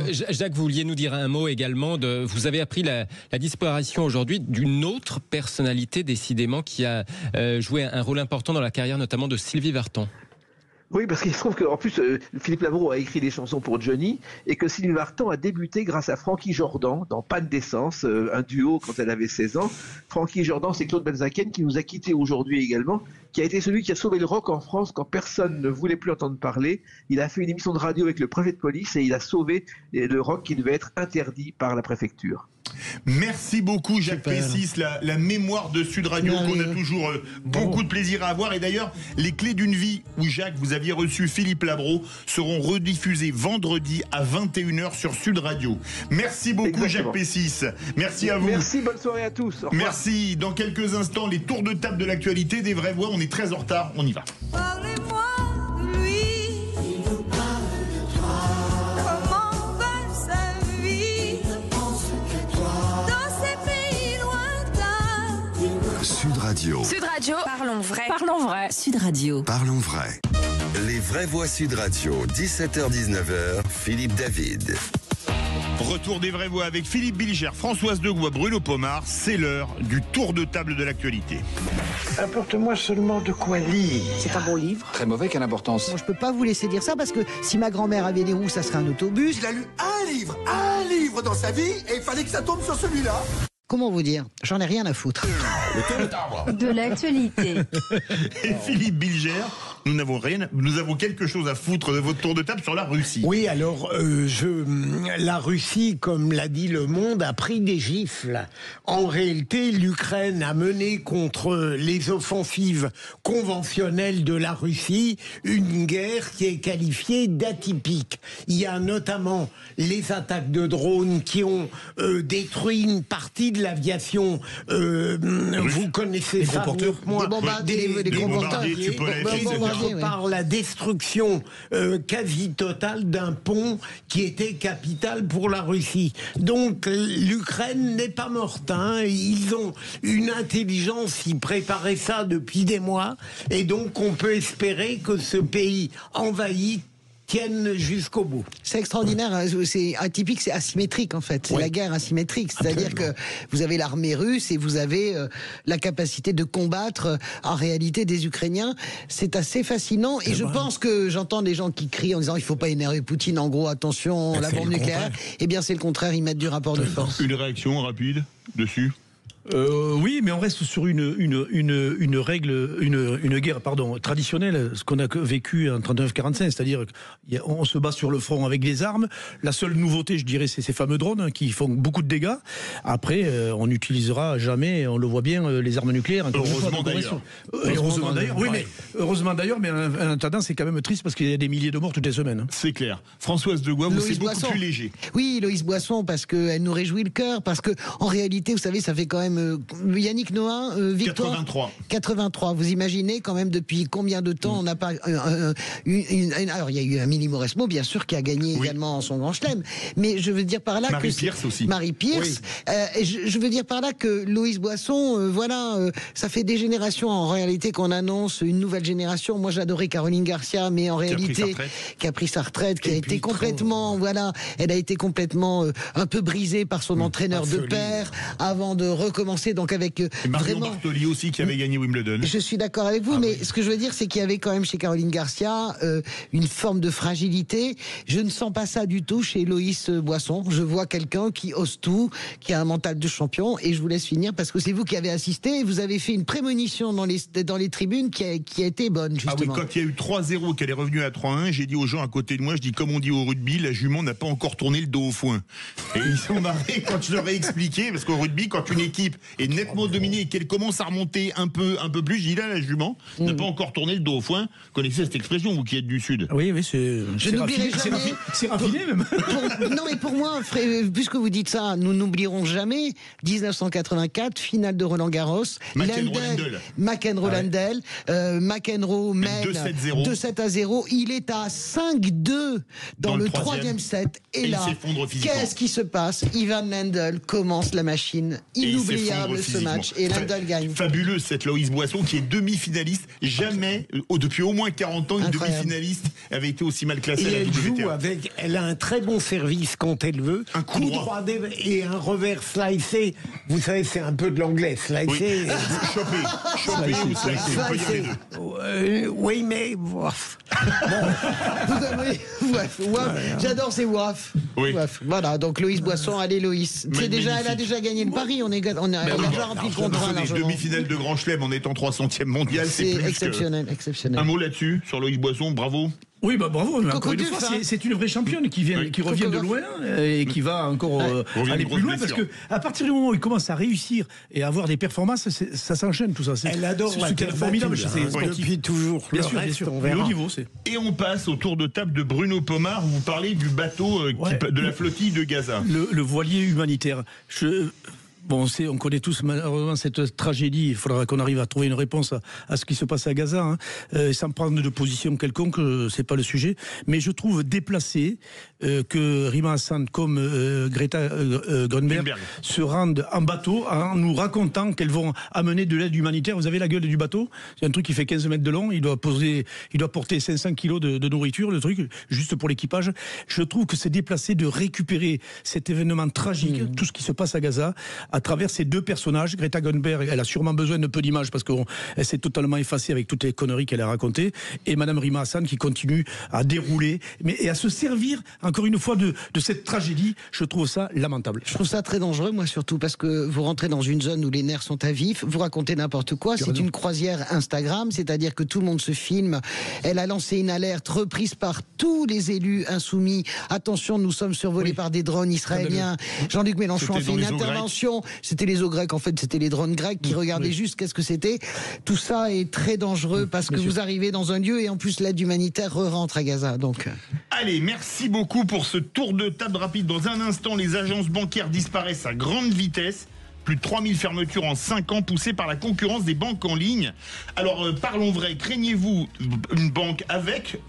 Jacques, vous vouliez nous dire un mot également vous avez appris la disparition aujourd'hui d'une autre personnalité décidément qui a joué un rôle important dans la carrière notamment de Sylvie Vartan. Oui, parce qu'il se trouve qu'en plus, Philippe Labro a écrit des chansons pour Johnny et que Sylvie Vartan a débuté grâce à Frankie Jordan dans Panne d'essence, un duo quand elle avait 16 ans. Frankie Jordan, c'est Claude Benzaken qui nous a quittés aujourd'hui également, qui a été celui qui a sauvé le rock en France quand personne ne voulait plus entendre parler. Il a fait une émission de radio avec le préfet de police et il a sauvé le rock qui devait être interdit par la préfecture. Merci beaucoup Jacques Pessis, la mémoire de Sud Radio qu'on a toujours beaucoup de plaisir à avoir. Et d'ailleurs, les clés d'une vie où Jacques, vous aviez reçu Philippe Labro, seront rediffusées vendredi à 21h sur Sud Radio. Merci beaucoup. Exactement. Jacques Pessis. Merci à vous. Merci, bonne soirée à tous. Merci. Dans quelques instants, les tours de table de l'actualité des vraies voix. On est très en retard, on y va. Parlez-moi de lui. Il vous parle de toi. Comment va sa vie? Dans ces pays lointains. Sud Radio. Sud Radio. Parlons vrai. Parlons vrai. Sud Radio. Parlons vrai. Les vraies voix Sud Radio, 17h-19h, Philippe David. Retour des vraies voix avec Philippe Bilger, Françoise Degois, Bruno Pomar. C'est l'heure du tour de table de l'actualité. Apporte-moi seulement de quoi lire. C'est un bon livre. Très mauvais, quelle importance? Bon, je peux pas vous laisser dire ça parce que si ma grand-mère avait des roues, ça serait un autobus. Il a lu un livre dans sa vie et il fallait que ça tombe sur celui-là. Comment vous dire? J'en ai rien à foutre. De l'actualité. Et Philippe Bilger, nous avons quelque chose à foutre de votre tour de table sur la Russie. Oui, alors, la Russie, comme l'a dit Le Monde, a pris des gifles. En réalité, l'Ukraine a mené contre les offensives conventionnelles de la Russie une guerre qui est qualifiée d'atypique. Il y a notamment les attaques de drones qui ont détruit une partie de l'aviation. Vous connaissez ça mieux que moi. Des gros bombardiers, par la destruction quasi totale d'un pont qui était capital pour la Russie. Donc l'Ukraine n'est pas morte. Hein. Ils ont une intelligence, ils préparaient ça depuis des mois. Et donc on peut espérer que ce pays envahi tiennent jusqu'au bout. C'est extraordinaire, c'est atypique, c'est asymétrique en fait. C'est la guerre asymétrique, c'est-à-dire que vous avez l'armée russe et vous avez la capacité de combattre en réalité des Ukrainiens. C'est assez fascinant et je pense que j'entends des gens qui crient en disant il faut pas énerver Poutine, en gros attention, la bombe nucléaire. Eh bien c'est le contraire, ils mettent du rapport de force. Une réaction rapide dessus? Oui, mais on reste sur une guerre traditionnelle, ce qu'on a vécu en 39-45, c'est-à-dire on se bat sur le front avec des armes. La seule nouveauté, je dirais, c'est ces fameux drones qui font beaucoup de dégâts. Après, on n'utilisera jamais, on le voit bien, les armes nucléaires. Heureusement d'ailleurs. Heureusement d'ailleurs. Oui, mais heureusement d'ailleurs, mais en attendant, c'est quand même triste parce qu'il y a des milliers de morts toutes les semaines. C'est clair. Françoise Degois, vous c'est beaucoup plus léger. Oui, Loïs Boisson, parce qu'elle nous réjouit le cœur, parce que en réalité, vous savez, ça fait quand même Yannick Noah, victoire 83. Vous imaginez quand même depuis combien de temps on n'a pas alors il y a eu un Mini Mauresmo bien sûr qui a gagné également son grand chelem, mais je veux dire par là Marie Pierce aussi. Marie Pierce. Je veux dire par là que Loïs Boisson, ça fait des générations en réalité qu'on annonce une nouvelle génération. Moi j'adorais Caroline Garcia, mais en réalité qui a pris sa retraite, qui a été complètement elle a été complètement un peu brisée par son entraîneur de père avant de recommencer donc avec et Marion Bartoli aussi qui avait gagné Wimbledon. Je suis d'accord avec vous, mais ce que je veux dire, c'est qu'il y avait quand même chez Caroline Garcia une forme de fragilité. Je ne sens pas ça du tout chez Loïs Boisson. Je vois quelqu'un qui ose tout, qui a un mental de champion. Et je vous laisse finir parce que c'est vous qui avez assisté. Et vous avez fait une prémonition dans les tribunes qui a été bonne, justement. Ah oui, quand il y a eu 3-0, qu'elle est revenue à 3-1, j'ai dit aux gens à côté de moi, je dis comme on dit au rugby, la jument n'a pas encore tourné le dos au foin. Et ils sont marrés quand je leur ai expliqué, parce qu'au rugby, quand une équipe est nettement dominée et qu'elle commence à remonter un peu plus, je dis là, la jument n'a pas encore tourné le dos au foin. Vous connaissez cette expression, vous qui êtes du Sud? Oui, c'est raffiné même. Non, mais pour moi, puisque vous dites ça, nous n'oublierons jamais 1984, finale de Roland-Garros. McEnroe-Landel. McEnroe mène 2-7-0. Il est à 5-2 dans le troisième set. Et là, qu'est-ce qui se passe? Ivan Lendl commence la machine. Inoubliable. inoubliable ce match. Et Lindell gagne. Fabuleuse cette Loïs Boisson qui est demi-finaliste. Jamais, depuis au moins 40 ans, une demi-finaliste avait été aussi mal classée et à la elle joue WTA. elle a un très bon service quand elle veut. Un coup droit et un revers slicé. Vous savez, c'est un peu de l'anglais. Slicé. Oui, choper ou slicer. Oui, mais... J'adore ces waf. Oui. Voilà, donc Loïs Boisson, allez Loïs. Elle a déjà gagné le pari, on a déjà rempli le contrat. Demi-finale de Grand Chelem en étant 300e mondial, c'est plus exceptionnel. Un mot là-dessus, sur Loïs Boisson, bravo. Oui, bravo. Encore une fois, c'est une vraie championne qui revient de loin et qui va encore aller plus loin parce que à partir du moment où il commence à réussir et à avoir des performances, ça s'enchaîne tout ça. Elle adore la terre formidable. Depuis toujours. Bien sûr. Le haut niveau, c'est. Et on passe au tour de table de Bruno Pomar. Vous parlez du bateau de la flottille de Gaza. Le voilier humanitaire. Bon, on connaît tous malheureusement cette tragédie. Il faudra qu'on arrive à trouver une réponse à ce qui se passe à Gaza. Sans prendre de position quelconque, c'est pas le sujet. Mais je trouve déplacé que Rima Hassan comme Greta Grunberg se rendent en bateau en nous racontant qu'elles vont amener de l'aide humanitaire. Vous avez la gueule du bateau. C'est un truc qui fait 15 mètres de long. Il doit porter 500 kilos de nourriture, le truc, juste pour l'équipage. Je trouve que c'est déplacé de récupérer cet événement tragique, tout ce qui se passe à Gaza, à travers ces deux personnages. Greta Thunberg, elle a sûrement besoin de peu d'images parce qu'elle s'est totalement effacée avec toutes les conneries qu'elle a racontées. Et Madame Rima Hassan qui continue à dérouler et à se servir, encore une fois, de cette tragédie. Je trouve ça lamentable. Je trouve ça très dangereux, moi, surtout parce que vous rentrez dans une zone où les nerfs sont à vif, vous racontez n'importe quoi. C'est une croisière Instagram, c'est-à-dire que tout le monde se filme. Elle a lancé une alerte reprise par tous les élus insoumis. Attention, nous sommes survolés par des drones israéliens. Jean-Luc Mélenchon a fait une intervention. C'était les eaux grecques, en fait, c'était les drones grecs qui regardaient juste qu'est-ce que c'était. Tout ça est très dangereux parce que vous arrivez dans un lieu et en plus l'aide humanitaire rentre à Gaza. Donc. Allez, merci beaucoup pour ce tour de table rapide. Dans un instant, les agences bancaires disparaissent à grande vitesse. Plus de 3000 fermetures en 5 ans poussées par la concurrence des banques en ligne. Alors, parlons vrai, craignez-vous une banque avec,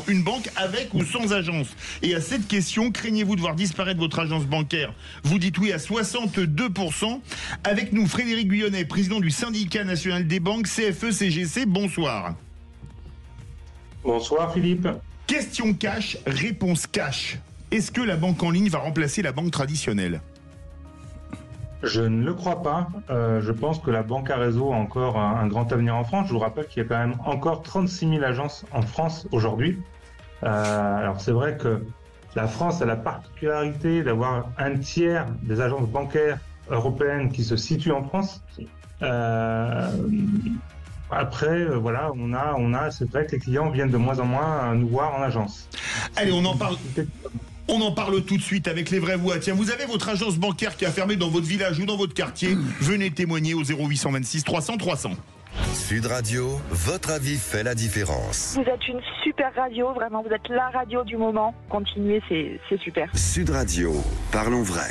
une banque avec ou sans agence? Et à cette question, craignez-vous de voir disparaître votre agence bancaire? Vous dites oui à 62%. Avec nous, Frédéric Guyonnet, président du syndicat national des banques, CFE-CGC, bonsoir. Bonsoir Philippe. Question cash, réponse cash. Est-ce que la banque en ligne va remplacer la banque traditionnelle? Je ne le crois pas. Je pense que la banque à réseau a encore un grand avenir en France. Je vous rappelle qu'il y a quand même encore 36 000 agences en France aujourd'hui. Alors c'est vrai que la France a la particularité d'avoir un tiers des agences bancaires européennes qui se situent en France. Après, voilà, c'est vrai que les clients viennent de moins en moins nous voir en agence. Allez, on en parle. On en parle tout de suite avec les vraies voix. Tiens, vous avez votre agence bancaire qui a fermé dans votre village ou dans votre quartier. Venez témoigner au 0826 300 300. Sud Radio, votre avis fait la différence. Vous êtes une super radio, vraiment, vous êtes la radio du moment. Continuez, c'est super. Sud Radio, parlons vrai.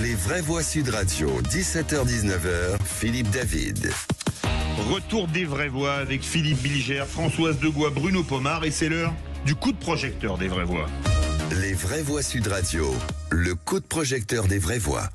Les vraies voix Sud Radio, 17h-19h, Philippe David. Retour des vraies voix avec Philippe Bilger, Françoise Degois, Bruno Pomar et c'est l'heure du coup de projecteur des vraies voix. Les vraies voix Sud Radio, le coup de projecteur des vraies voix.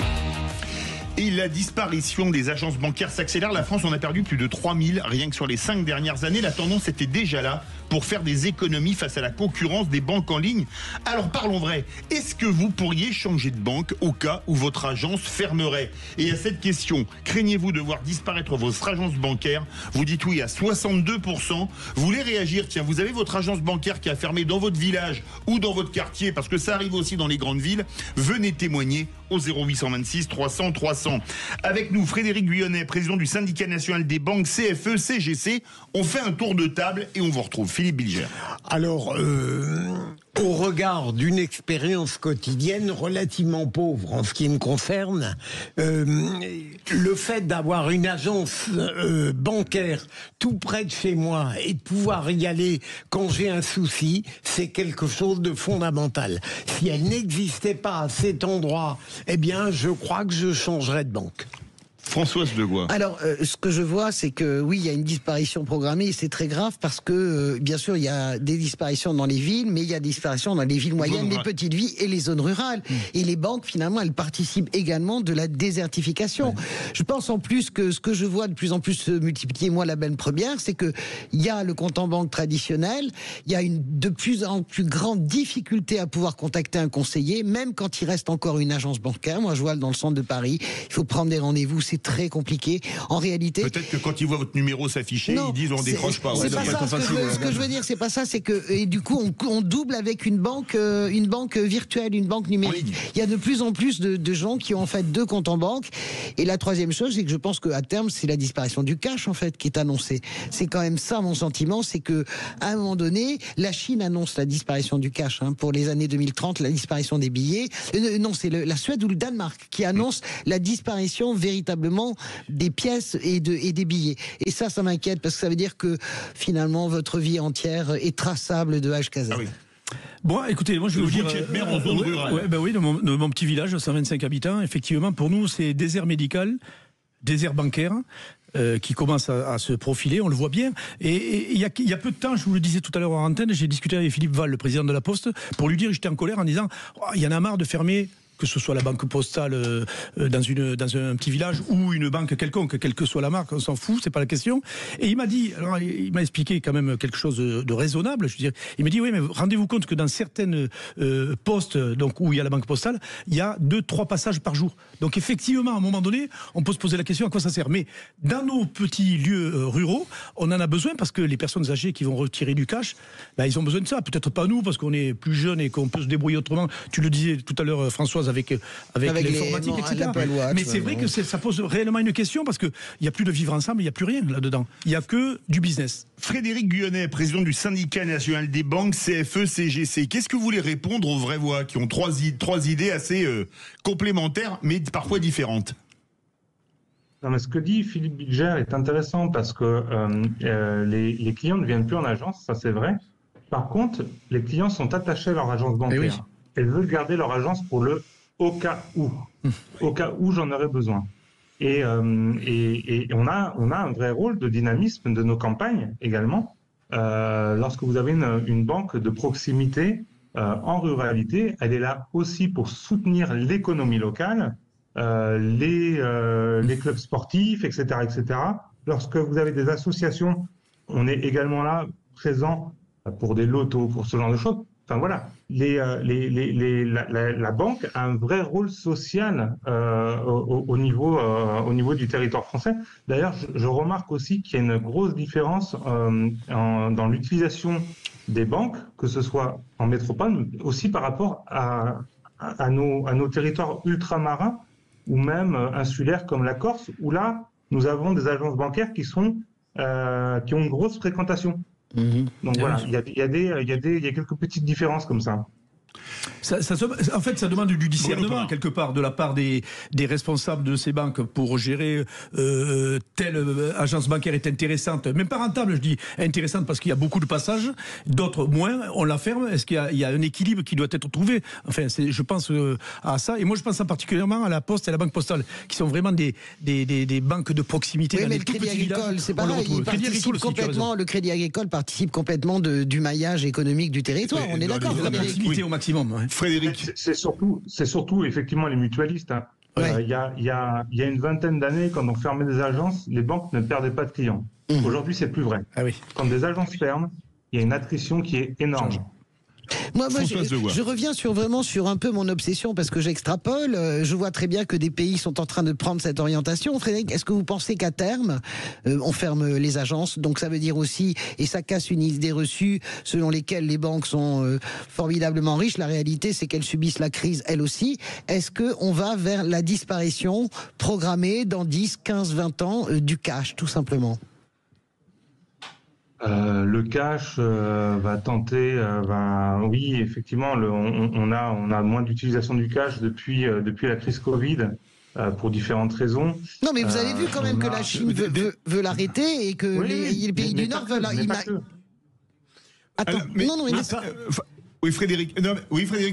Et la disparition des agences bancaires s'accélère. La France en a perdu plus de 3000 rien que sur les 5 dernières années. La tendance était déjà là pour faire des économies face à la concurrence des banques en ligne. Alors parlons vrai, est-ce que vous pourriez changer de banque au cas où votre agence fermerait? Et à cette question, craignez-vous de voir disparaître votre agence bancaire? Vous dites oui à 62%. Vous voulez réagir? Tiens, vous avez votre agence bancaire qui a fermé dans votre village ou dans votre quartier, parce que ça arrive aussi dans les grandes villes. Venez témoigner au 0826 300 300. Avec nous, Frédéric Guyonnet, président du syndicat national des banques CFE-CGC. On fait un tour de table et on vous retrouve. Philippe Bilger. Alors, au regard d'une expérience quotidienne relativement pauvre en ce qui me concerne, le fait d'avoir une agence bancaire tout près de chez moi et de pouvoir y aller quand j'ai un souci, c'est quelque chose de fondamental. Si elle n'existait pas à cet endroit, eh bien, je crois que je changerais de banque. Françoise Degois. Alors, ce que je vois, c'est que oui, il y a une disparition programmée et c'est très grave parce que, bien sûr, il y a des disparitions dans les villes, mais il y a des disparitions dans les villes moyennes, les petites villes et les zones rurales. Et les banques, finalement, elles participent également de la désertification. Je pense en plus que ce que je vois de plus en plus se multiplier, moi, la belle première, c'est que il y a le compte en banque traditionnel, il y a une de plus en plus grande difficulté à pouvoir contacter un conseiller, même quand il reste encore une agence bancaire. Moi, je vois dans le centre de Paris, il faut prendre des rendez-vous, c'est très compliqué. En réalité, peut-être que quand ils voient votre numéro s'afficher, ils disent on décroche pas. C'est pas ça. Ce que je veux dire, c'est pas ça. C'est que et du coup, on double avec une banque virtuelle, une banque numérique. Il y a de plus en plus de gens qui ont en fait 2 comptes en banque. Et la troisième chose, c'est que je pense qu'à terme, c'est la disparition du cash en fait qui est annoncée. C'est quand même ça mon sentiment, c'est que à un moment donné, la Chine annonce la disparition du cash pour les années 2030, la disparition des billets. Non, c'est la Suède ou le Danemark qui annonce la disparition véritablement des pièces et des billets. Et ça m'inquiète parce que ça veut dire que finalement votre vie entière est traçable de H à Z. Ah oui. Bon, écoutez, moi je vais vous dire... maire en zone rurale. Oui, de mon petit village, 125 habitants, effectivement, pour nous, c'est désert médical, désert bancaire, qui commence à se profiler, on le voit bien. Et il y a peu de temps, je vous le disais tout à l'heure en antenne, j'ai discuté avec Philippe Val, le président de la Poste, pour lui dire, j'étais en colère en disant, il y en a marre de fermer, que ce soit la banque postale dans un petit village ou une banque quelconque, quelle que soit la marque, on s'en fout, c'est pas la question. Et il m'a dit, alors il m'a expliqué quand même quelque chose de raisonnable. Je veux dire, il m'a dit oui, mais rendez-vous compte que dans certaines postes, donc où il y a la banque postale, il y a 2-3 passages par jour. Donc effectivement, à un moment donné, on peut se poser la question à quoi ça sert. Mais dans nos petits lieux ruraux, on en a besoin parce que les personnes âgées qui vont retirer du cash, ils ont besoin de ça. Peut-être pas nous parce qu'on est plus jeunes et qu'on peut se débrouiller autrement. Tu le disais tout à l'heure, Françoise. Avec l'informatique, etc. Mais c'est vrai que ça pose réellement une question parce qu'il n'y a plus de vivre ensemble, il n'y a plus rien là-dedans. Il n'y a que du business. Frédéric Guyonnet, président du syndicat national des banques CFE-CGC. Qu'est-ce que vous voulez répondre aux vraies voix qui ont trois idées assez complémentaires mais parfois différentes? Non, mais ce que dit Philippe Bilger est intéressant parce que les clients ne viennent plus en agence, ça c'est vrai. Par contre, les clients sont attachés à leur agence bancaire. Elles veulent garder leur agence pour le au cas où j'en aurais besoin. Et on a un vrai rôle de dynamisme de nos campagnes également. Lorsque vous avez une banque de proximité en ruralité, elle est là aussi pour soutenir l'économie locale, les clubs sportifs, etc., etc. Lorsque vous avez des associations, on est également là présent pour des lotos, pour ce genre de choses. Enfin voilà, la banque a un vrai rôle social au niveau du territoire français. D'ailleurs, je remarque aussi qu'il y a une grosse différence dans l'utilisation des banques, que ce soit en métropole, mais aussi par rapport à nos territoires ultramarins ou même insulaires comme la Corse, où là, nous avons des agences bancaires qui ont une grosse fréquentation. Donc voilà, il y a quelques petites différences comme ça. En fait, ça demande du discernement quelque part de la part des responsables de ces banques pour gérer telle agence bancaire est intéressante, même pas rentable, je dis intéressante parce qu'il y a beaucoup de passages, d'autres moins, on la ferme. Est-ce qu'il y a un équilibre qui doit être trouvé? Enfin, je pense à ça. Et moi, je pense en particulièrement à la Poste et à la Banque Postale, qui sont vraiment des banques de proximité. Oui, mais le Crédit Agricole, c'est pareil. Le Crédit Agricole participe complètement du maillage économique du territoire. On est d'accord. La proximité au maximum. Frédéric, c'est surtout effectivement les mutualistes. Il y a une vingtaine d'années, quand on fermait des agences, les banques ne perdaient pas de clients. Aujourd'hui, c'est plus vrai. Quand des agences ferment, il y a une attrition qui est énorme. Moi je reviens sur un peu mon obsession parce que j'extrapole. Je vois très bien que des pays sont en train de prendre cette orientation. Frédéric, est-ce que vous pensez qu'à terme, on ferme les agences? Donc ça veut dire aussi, et ça casse une idée reçue selon lesquelles les banques sont formidablement riches. La réalité, c'est qu'elles subissent la crise elles aussi. Est-ce qu'on va vers la disparition programmée dans 10, 15, 20 ans du cash, tout simplement? Le cash va tenter, oui, effectivement, on a moins d'utilisation du cash depuis la crise Covid pour différentes raisons. Non, mais vous avez vu quand même que la Chine veut l'arrêter et que les pays du Nord veulent. Attends, oui, Frédéric.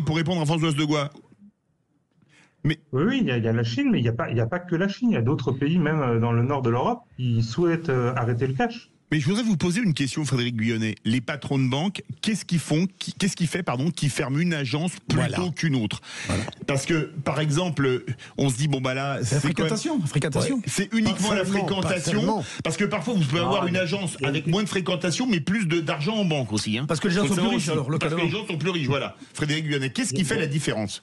Pour répondre à Françoise Degois. Oui, il y a la Chine, mais il n'y a pas que la Chine. Il y a d'autres pays, même dans le nord de l'Europe, qui souhaitent arrêter le cash. Mais je voudrais vous poser une question, Frédéric Guyonnet. Les patrons de banque, qu'est-ce qui fait qu'ils ferment une agence plutôt qu'une autre? Parce que, par exemple, on se dit, bon, bah là, c'est la fréquentation. C'est uniquement la fréquentation. Parce que parfois, vous pouvez avoir une agence avec moins de fréquentation, mais plus d'argent en banque aussi. Hein. Parce que les gens sont plus riches, alors, localement. Parce que les gens sont plus riches, voilà. Frédéric Guyonnet, qu'est-ce qui fait la différence?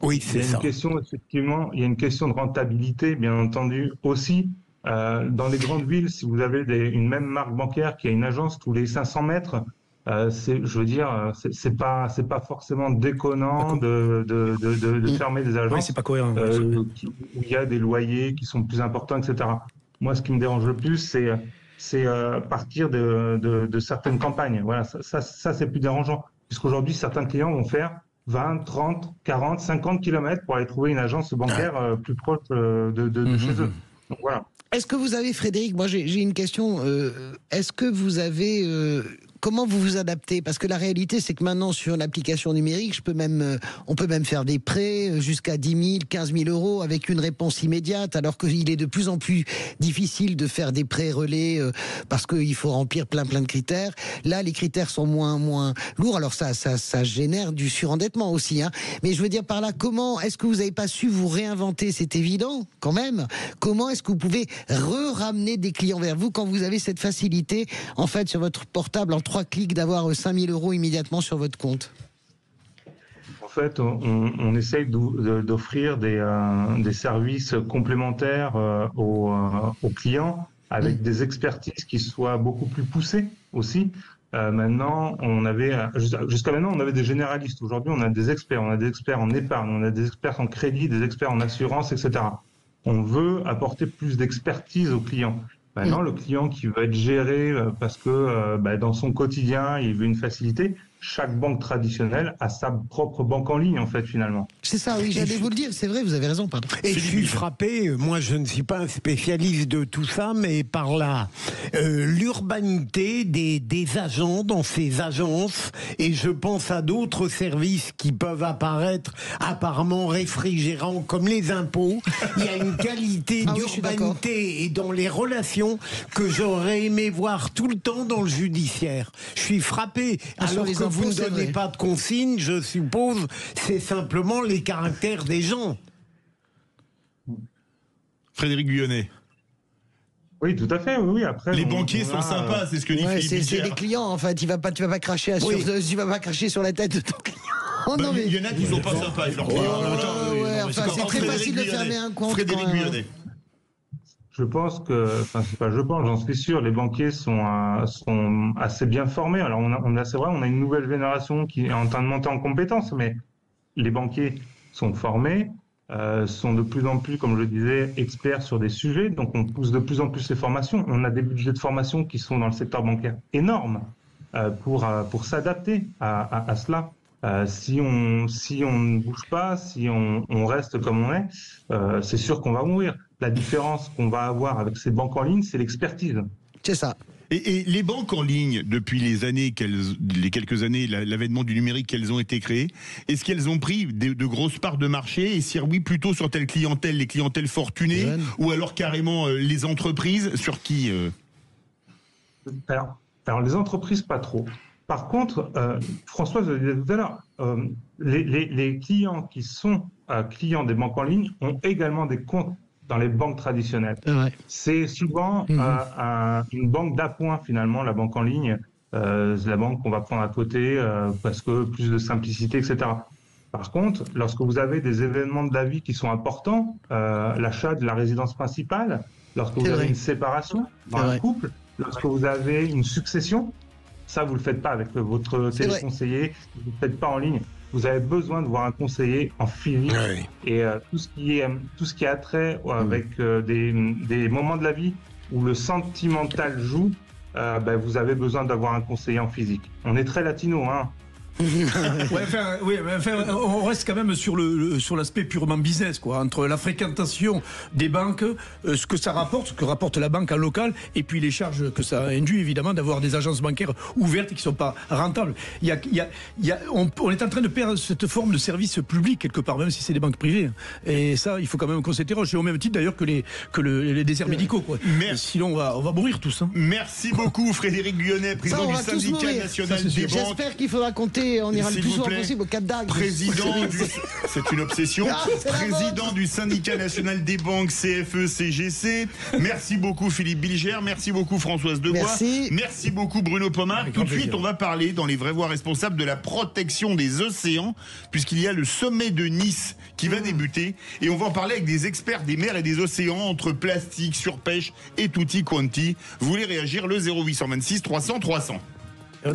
Oui, c'est ça. Effectivement, il y a une question de rentabilité, bien entendu, aussi. Dans les grandes villes, si vous avez une même marque bancaire qui a une agence tous les 500 mètres, c'est pas forcément déconnant de fermer des agences. Oui, c'est pas cohérent. Où il y a des loyers qui sont plus importants, etc. Moi, ce qui me dérange le plus, c'est partir de certaines campagnes. Voilà, ça c'est plus dérangeant, puisqu'aujourd'hui, certains clients vont faire 20, 30, 40, 50 km pour aller trouver une agence bancaire plus proche de chez eux. Donc voilà. Est-ce que vous avez, Frédéric, moi j'ai une question, est-ce que vous avez... comment vous vous adaptez? Parce que la réalité, c'est que maintenant, sur l'application numérique, on peut même faire des prêts jusqu'à 10 000, 15 000 euros avec une réponse immédiate, alors qu'il est de plus en plus difficile de faire des prêts relais parce qu'il faut remplir plein de critères. Là, les critères sont moins lourds. Alors ça génère du surendettement aussi. Hein. Mais je veux dire par là, comment est-ce que vous n'avez pas su vous réinventer? C'est évident, quand même. Comment est-ce que vous pouvez ramener des clients vers vous quand vous avez cette facilité, en fait, sur votre portable, en 3 clics, d'avoir 5 000 euros immédiatement sur votre compte? En fait, on essaye d'offrir des services complémentaires aux clients avec des expertises qui soient beaucoup plus poussées aussi. Maintenant, jusqu'à maintenant, on avait des généralistes. Aujourd'hui, on a des experts. On a des experts en épargne, on a des experts en crédit, des experts en assurance, etc. On veut apporter plus d'expertise aux clients. Maintenant, le client qui veut être géré parce que dans son quotidien, il veut une facilité, chaque banque traditionnelle a sa propre banque en ligne, en fait, finalement. C'est ça, oui, j'allais vous le dire, c'est vrai, vous avez raison, pardon. Et je suis frappé, moi je ne suis pas un spécialiste de tout ça, mais par là, l'urbanité des agents dans ces agences, et je pense à d'autres services qui peuvent apparaître apparemment réfrigérants comme les impôts, il y a une qualité d'urbanité et dans les relations que j'aurais aimé voir tout le temps dans le judiciaire. Je suis frappé, alors que vous ne donnez pas de consignes, je suppose, c'est simplement les caractères des gens. Frédéric Guyonnet. Oui, tout à fait, oui. Après, les banquiers sont sympas, c'est ce que dit Philippe. C'est des clients, en fait. Tu vas pas cracher sur la tête de ton client. Oh, non, mais il y en a qui sont pas sympas avec leurs clients. C'est très facile de fermer un compte. Frédéric Guyonnet. Je pense j'en suis sûr, les banquiers sont assez bien formés. Alors, c'est vrai, on a une nouvelle génération qui est en train de monter en compétences, mais les banquiers sont formés, sont de plus en plus, comme je le disais, experts sur des sujets. Donc, on pousse de plus en plus ces formations. On a des budgets de formation qui sont dans le secteur bancaire énormes pour s'adapter à cela. Si on ne bouge pas, si on reste comme on est, c'est sûr qu'on va mourir. La différence qu'on va avoir avec ces banques en ligne, c'est l'expertise. C'est ça. Et les banques en ligne, depuis les quelques années, l'avènement du numérique qu'elles ont été créées, est-ce qu'elles ont pris de grosses parts de marché? Et si oui, plutôt sur telle clientèle, les clientèles fortunées, ou alors carrément les entreprises, sur qui alors, les entreprises, pas trop. Par contre, Françoise le disait tout à l'heure, les clients qui sont clients des banques en ligne ont également des comptes dans les banques traditionnelles. Ouais. C'est souvent une banque d'appoint, finalement, la banque en ligne. C'est la banque qu'on va prendre à côté parce que plus de simplicité, etc. Par contre, lorsque vous avez des événements de la vie qui sont importants, l'achat de la résidence principale, lorsque vous avez une séparation dans un couple, lorsque vous avez une succession, ça, vous ne le faites pas avec votre téléconseiller, vous ne le faites pas en ligne. Vous avez besoin de voir un conseiller en physique et tout ce qui a trait avec des moments de la vie où le sentimental joue, vous avez besoin d'avoir un conseiller en physique. On est très latino, hein. On reste quand même sur l'aspect purement business, quoi, entre la fréquentation des banques, ce que ça rapporte, ce que rapporte la banque en local, et puis les charges que ça induit évidemment d'avoir des agences bancaires ouvertes et qui ne sont pas rentables. On est en train de perdre cette forme de service public quelque part, même si c'est des banques privées. Et ça, il faut quand même qu'on s'interroge. C'est au même titre d'ailleurs que les déserts médicaux, quoi. Sinon, on va mourir tous. Hein. Merci beaucoup, Frédéric Guyonnet, président du syndicat national des banques. J'espère qu'il faudra compter, on ira le plus souvent possible au Cap d'Agde. C'est une obsession. Président du syndicat national des banques, CFE-CGC. Merci beaucoup, Philippe Bilger. Merci beaucoup, Françoise Debois. Merci beaucoup, Bruno Pomar. Tout de suite, on va parler dans les vraies voix responsables de la protection des océans, puisqu'il y a le sommet de Nice qui va débuter. Et on va en parler avec des experts des mers et des océans, entre plastique, surpêche et tutti quanti. Vous voulez réagir, le 0826 300 300. Le